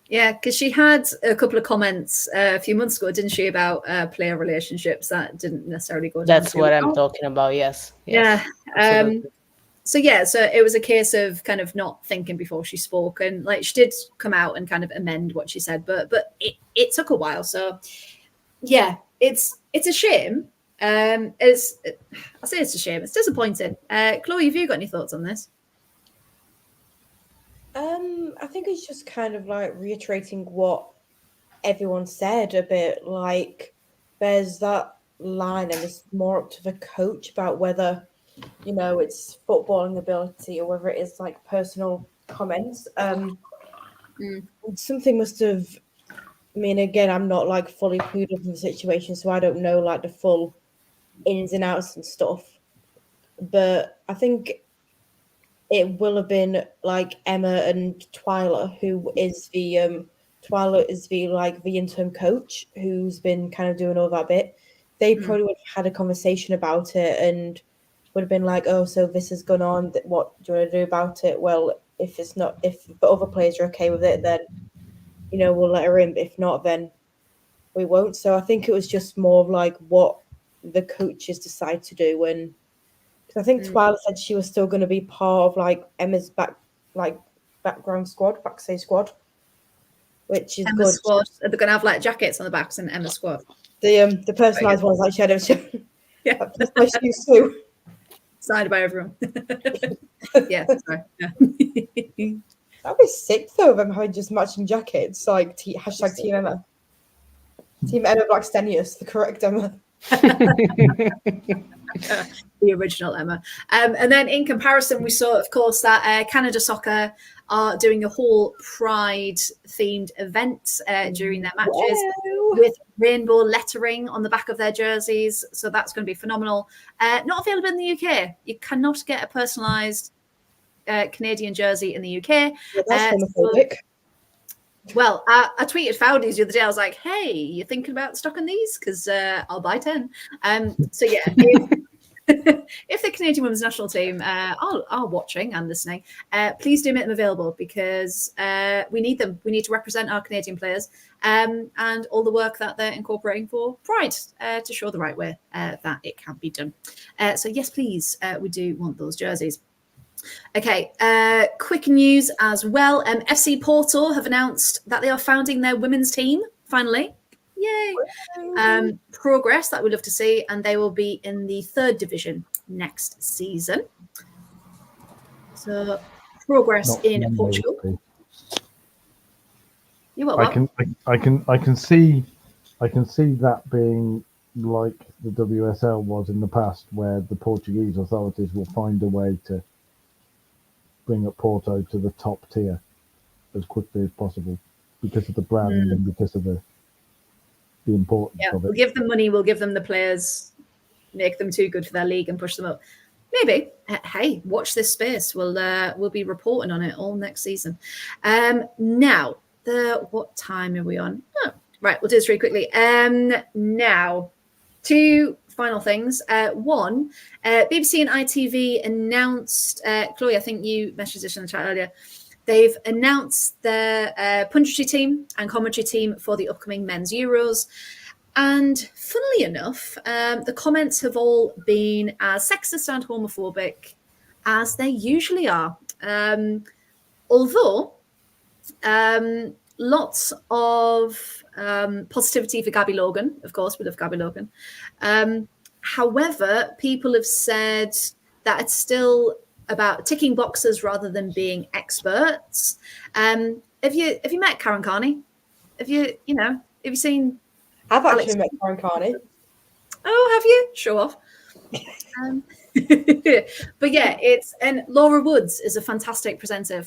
Yeah, because she had a couple of comments a few months ago, didn't she, about player relationships that didn't necessarily go down. That's what I'm talking about. Yes. Yeah. Absolutely. So it was a case of kind of not thinking before she spoke, and like she did come out and kind of amend what she said, but it took a while. So yeah, it's a shame. I say it's a shame. It's disappointing. Chloe, have you got any thoughts on this? I think it's just kind of like reiterating what everyone said a bit. Like, there's that line, and it's more up to the coach about whether, it's footballing ability or whether it is like personal comments. Something must have. I mean, again, I'm not like fully clued up in the situation, so I don't know like the full ins and outs and stuff. But I think it will have been like Emma and Twyla, who is the Twyla is the like the interim coach who's been kind of doing all that bit. They probably would have had a conversation about it and would have been like, "Oh, so this has gone on. What do you want to do about it?" Well, if the other players are okay with it, then we'll let her in. But if not, then we won't. So I think it was just more of like what the coaches decide to do. And I think Twyla said she was still going to be part of like Emma's background squad, backstage squad, which is Emma's good. squad. Are they going to have like jackets on the backs in Emma's squad? The personalised ones like Shadow. Yeah, that's my shoes too. Signed by everyone. Yeah, sorry. Yeah. That'd be sick though, of them having just matching jackets, like hashtag Team Emma. Team Emma Blackstenius, the correct Emma. The original Emma. And then in comparison, we saw, of course, that Canada Soccer are doing a whole Pride themed event during their matches with rainbow lettering on the back of their jerseys. So that's going to be phenomenal. Not available in the UK. You cannot get a personalised Canadian jersey in the UK. Yeah, that's homophobic. Well, I tweeted Fowdies the other day. I was like, "Hey, you thinking about stocking these? Because I'll buy 10." So yeah, if the Canadian women's national team are watching and listening, please do make them available, because we need them. We need to represent our Canadian players and all the work that they're incorporating for Pride to show the right way that it can be done. So yes, please, we do want those jerseys. Okay, quick news as well. FC Porto have announced that they are founding their women's team, finally. Yay! Progress that we'd love to see, and they will be in the 3rd division next season. So, progress in Portugal. You what? I can see that being like the WSL was in the past, where the Portuguese authorities will find a way to bring up Porto to the top tier as quickly as possible because of the brand and because of the importance of it. We'll give them money, we'll give them the players, make them too good for their league and push them up. Maybe. Hey, watch this space. We'll be reporting on it all next season. Now, what time are we on? Oh, right, we'll do this really quickly. Now, two final things. One, BBC and ITV announced, Chloe, I think you messaged this in the chat earlier. They've announced their punditry team and commentary team for the upcoming Men's Euros. And funnily enough, the comments have all been as sexist and homophobic as they usually are. Although lots of positivity for Gabby Logan, of course, we love Gabby Logan. However, people have said that it's still about ticking boxes rather than being experts. Have you met Karen Carney? Have you seen? I've actually met Karen Carney. Oh, have you? Show off. But yeah, and Laura Woods is a fantastic presenter.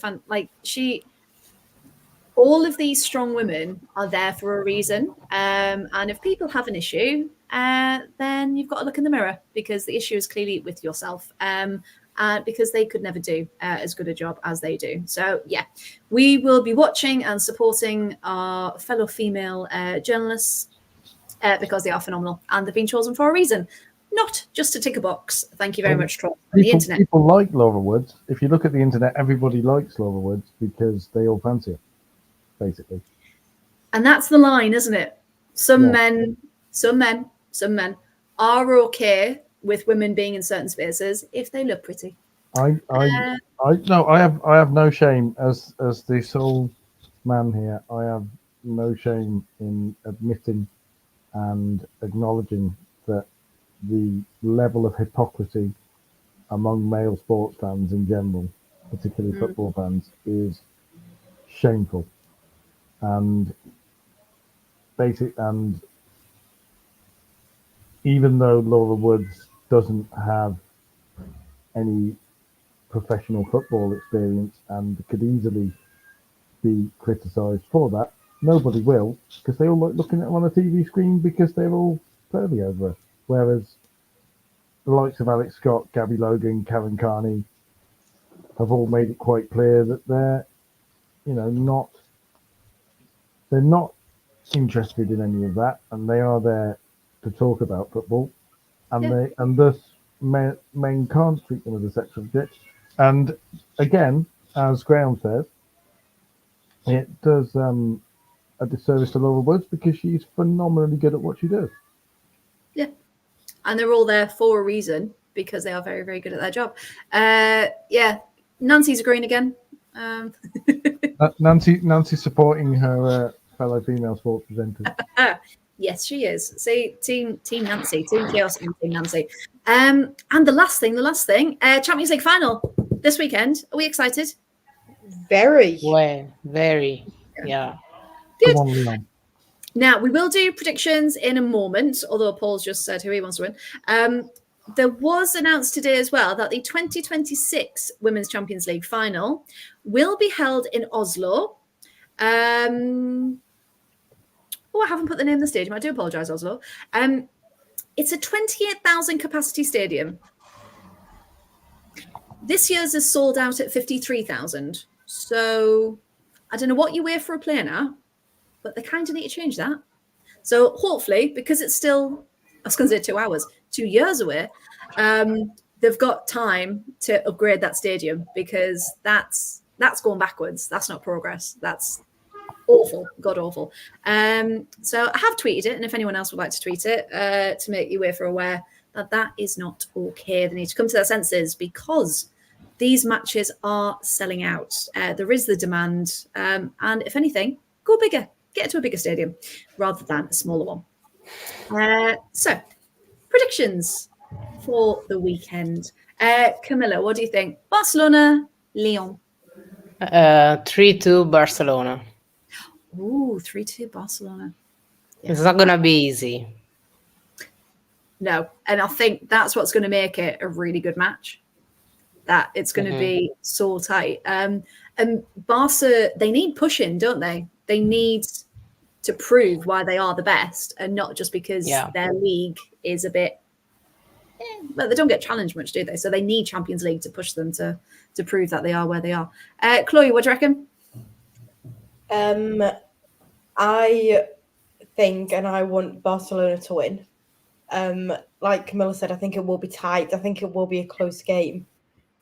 All of these strong women are there for a reason. And if people have an issue, then you've got to look in the mirror, because the issue is clearly with yourself. Because they could never do as good a job as they do. So yeah, we will be watching and supporting our fellow female journalists because they are phenomenal and they've been chosen for a reason, not just to tick a box. Thank you very much, Troll. The internet. People like Laura Woods. If you look at the internet, everybody likes Laura Woods because they all fancy her, basically. And that's the line, isn't it? Some men are okay with women being in certain spaces if they look pretty. I have no shame as the sole man here. I have no shame in admitting and acknowledging that the level of hypocrisy among male sports fans in general, particularly football fans, is shameful. And even though Laura Woods doesn't have any professional football experience and could easily be criticised for that, nobody will, because they all like looking at her on a TV screen because they're all pervy over her. Whereas the likes of Alex Scott, Gabby Logan, Karen Carney have all made it quite clear that they're not interested in any of that, and they are there to talk about football, and thus men can't treat them as a sex object. And again, as Graham says, it does a disservice to Laura Woods because she's phenomenally good at what she does. Yeah, and they're all there for a reason because they are very, very good at their job. Nancy's agreeing again. Nancy supporting her fellow female sports presenters. Yes, she is. See, team Nancy, Team Chaos and Team Nancy. And the last thing, Champions League final this weekend. Are we excited? Very. Well, very. Yeah. Good. Come on, Leon. Now, we will do predictions in a moment, although Paul's just said who he wants to win. There was announced today as well that the 2026 Women's Champions League final will be held in Oslo. I haven't put the name of the stadium. I do apologise, Oslo. It's a 28,000 capacity stadium. This year's is sold out at 53,000. So I don't know what you wear for a player now, but they kind of need to change that. So hopefully, because it's still, I was going to say 2 hours, 2 years away, they've got time to upgrade that stadium, because that's going backwards. That's not progress. That's awful, god awful. So I have tweeted it, and if anyone else would like to tweet it to make you aware that is not okay. They need to come to their senses, because these matches are selling out. There is the demand, and if anything, go bigger, get to a bigger stadium rather than a smaller one. So predictions for the weekend. Camilla, what do you think? Barcelona, Lyon. 3-2 Barcelona. Ooh, 3-2 Barcelona. Yeah. It's not going to be easy. No, and I think that's what's going to make it a really good match. That it's going to be so tight. And Barca, they need pushing, don't they? They need to prove why they are the best, and not just because their league is a bit But they don't get challenged much, do they? So they need Champions League to push them to prove that they are where they are. Chloe, what do you reckon? I think, and I want Barcelona to win. Like Camilla said, I think it will be tight. I think it will be a close game.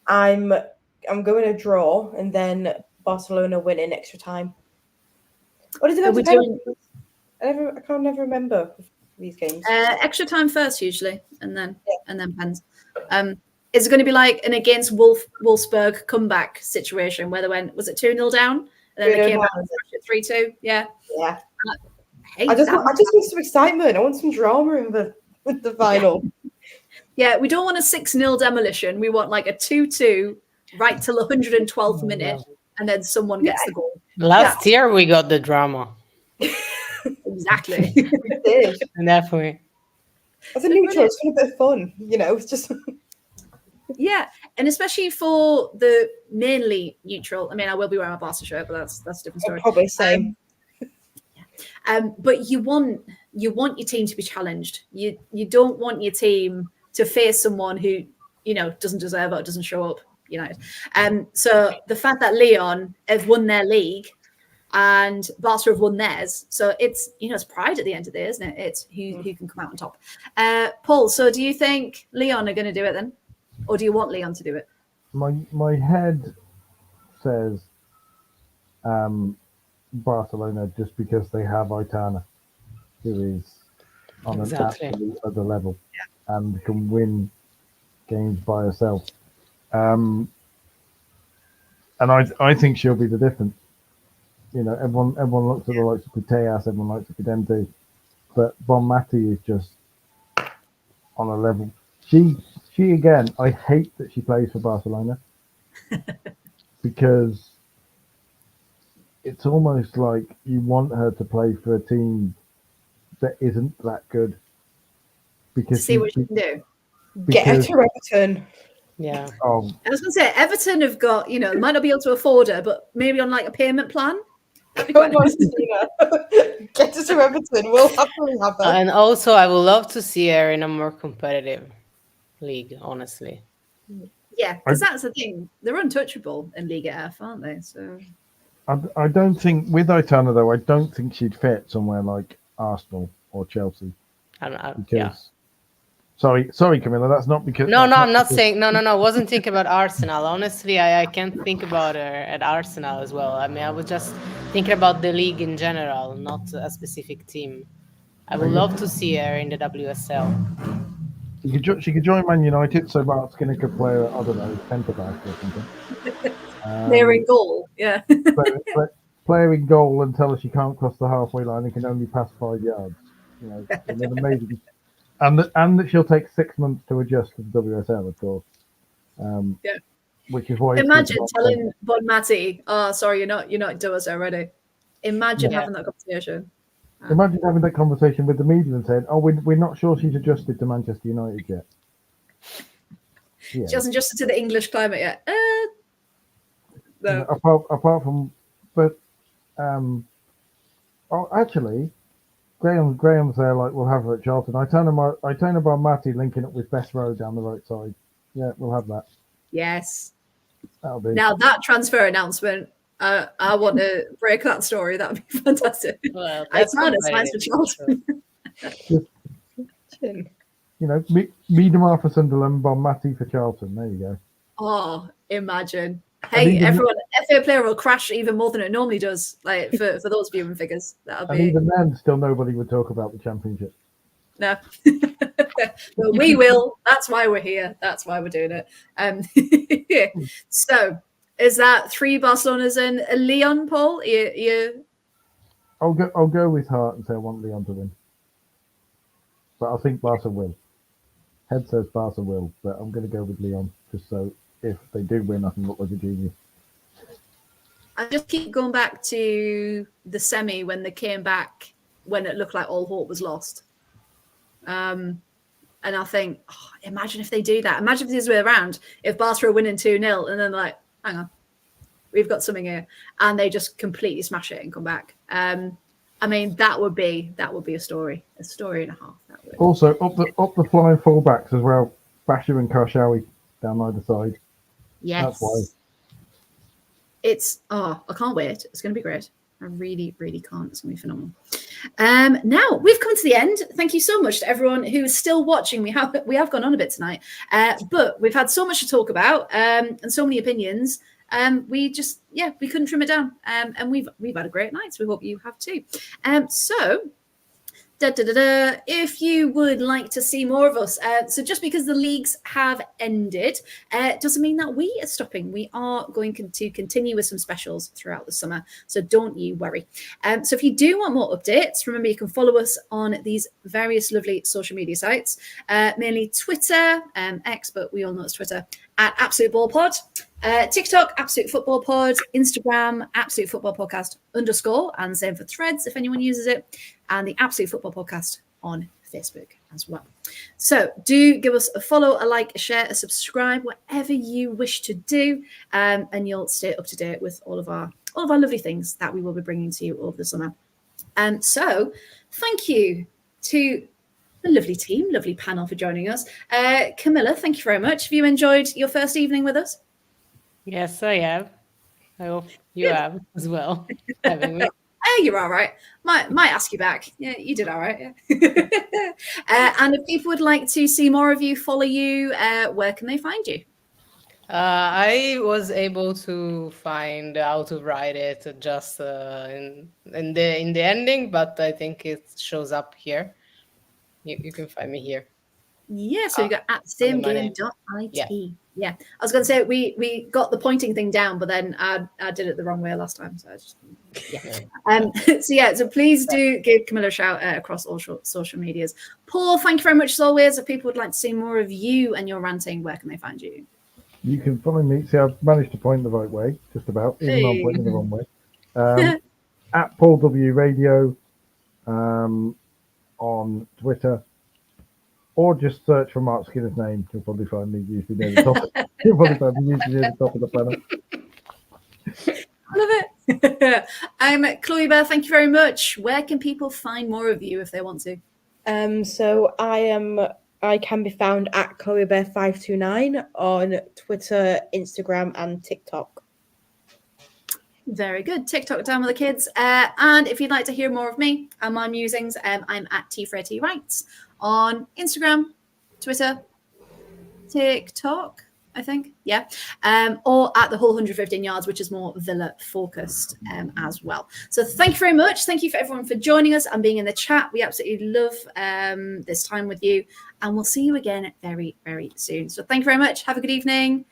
I'm going to draw, and then Barcelona win in extra time. What is it? I can't never remember these games. Extra time first usually, and then pens. Is it going to be like an against Wolfsburg comeback situation where they went, was it 2-0 down, and then they came back and smashed it 3-2? Yeah. I just need some excitement. I want some drama in the final. Yeah, we don't want a 6-0 demolition. We want like a 2-2 right till the 112th minute, and then someone gets the goal. Last year we got the drama. Exactly. We did. Definitely. As a neutral, it's been a bit of fun, it's just. Yeah, and especially for the mainly neutral. I mean, I will be wearing my Barca shirt, but that's a different story. Probably same. But you want your team to be challenged. You don't want your team to face someone who doesn't deserve it or doesn't show up. So the fact that Lyon have won their league and Barca have won theirs, so it's it's pride at the end of the day, isn't it? It's who can come out on top. Paul, so do you think Lyon are going to do it then, or do you want Lyon to do it? My head says Barcelona, just because they have Aitana, who is on an absolute other level and can win games by herself. And I think she'll be the difference. Everyone looks at the likes of Putellas, everyone likes at Pidente, but Bonmati is just on a level. She again, I hate that she plays for Barcelona because it's almost like you want her to play for a team that isn't that good. Because see what she can do. Get her to Everton. Yeah. I was going to say Everton have got, they might not be able to afford her, but maybe on like a payment plan. Get her to Everton. We'll happily have her. And also, I would love to see her in a more competitive league, honestly. Yeah, because that's the thing. They're untouchable in Liga F, aren't they? So I don't think, with Aitana though, I don't think she'd fit somewhere like Arsenal or Chelsea. Sorry, Camilla, that's not because... No, I'm not saying... No, I wasn't thinking about Arsenal. Honestly, I can't think about her at Arsenal as well. I mean, I was just thinking about the league in general, not a specific team. I would love to see her in the WSL. She could join Man United, so Bart Skinner could play, I don't know, centre-back or something. They're in goal, yeah. play her in goal and tell her she can't cross the halfway line and can only pass 5 yards. Amazing... And that she'll take 6 months to adjust to the WSL, of course. Which is why. Imagine telling Bonmati, "Oh, sorry, you're not doing us already." Imagine having that conversation. Imagine having that conversation with the media and saying, "Oh, we're not sure she's adjusted to Manchester United yet." Yeah. She hasn't adjusted to the English climate yet. No. Apart from, but actually. Graham's there, like, we'll have her at Charlton. Aitana Bonmati linking up with Best Row down the right side. Yeah, we'll have that. Yes. That'll be. Now that transfer announcement, I want to break that story. That would be fantastic. Well, Aitana's nice for Charlton. Miedemar for Sunderland, Bonmati for Charlton. There you go. Oh, imagine. Hey, everyone, FA player will crash even more than it normally does, like for those viewing figures. And even then, still nobody would talk about the Championship. No. But we will. That's why we're here. That's why we're doing it. So, is that 3 Barcelonas and a Lyon, Paul? I'll go with heart and say I want Lyon to win. But I think Barca will. Head says Barca will, but I'm going to go with Lyon just so if they do win, I can look like a genius. I just keep going back to the semi when they came back, when it looked like all hope was lost. And I think, imagine if they do that. Imagine if this way around, if Barca are winning 2-0 and then like, hang on, we've got something here. And they just completely smash it and come back. I mean, that would be a story and a half. That would. Also, up the flying fullbacks as well. Basher and Karshawi down either side. Yes. That's why. I can't wait. It's going to be great. I really, really can't. It's going to be phenomenal. Now we've come to the end. Thank you so much to everyone who is still watching. We have gone on a bit tonight, but we've had so much to talk about and so many opinions. We couldn't trim it down. And we've had a great night. So we hope you have too. If you would like to see more of us, so just because the leagues have ended, doesn't mean that we are stopping. We are going to continue with some specials throughout the summer, so don't you worry. So if you do want more updates, remember you can follow us on these various lovely social media sites, mainly Twitter, X, but we all know it's Twitter, at Absolute Ball Pod. TikTok, Absolute Football Pod, Instagram, Absolute Football Podcast _ and same for Threads if anyone uses it, and the Absolute Football Podcast on Facebook as well. So do give us a follow, a like, a share, a subscribe, whatever you wish to do, and you'll stay up to date with all of our lovely things that we will be bringing to you over the summer. So thank you to the lovely team, lovely panel for joining us. Camilla, thank you very much. Have you enjoyed your first evening with us? Yes, I have. I hope you have as well, having me. You're all right. Might ask you back. Yeah, you did all right. Yeah. And if people would like to see more of you, follow you, where can they find you? I was able to find how to write it just in the ending, but I think it shows up here. You can find me here. Yeah, so you got at samegame.it. Yeah, I was going to say we got the pointing thing down, but then I did it the wrong way last time. So I just so please do give Camilla a shout across all social medias. Paul, thank you very much as always. If people would like to see more of you and your ranting, where can they find you? You can follow me. See, I've managed to point the right way, just about, even though I'm pointing the wrong way. At Paul W Radio on Twitter. Or just search for Mark Skinner's name. You'll probably find me usually near the top. You'll probably find me usually near the top of the planet. I love it. I'm Chloe Bear. Thank you very much. Where can people find more of you if they want to? So I can be found at Chloe Bear 529 on Twitter, Instagram, and TikTok. Very good. TikTok down with the kids. And if you'd like to hear more of me and my musings, I'm at T Writes on Instagram, Twitter, TikTok, I think. Yeah. Or at the whole 115 yards, which is more Villa focused as well. So thank you very much. Thank you for everyone for joining us and being in the chat. We absolutely love this time with you. And we'll see you again very, very soon. So thank you very much. Have a good evening.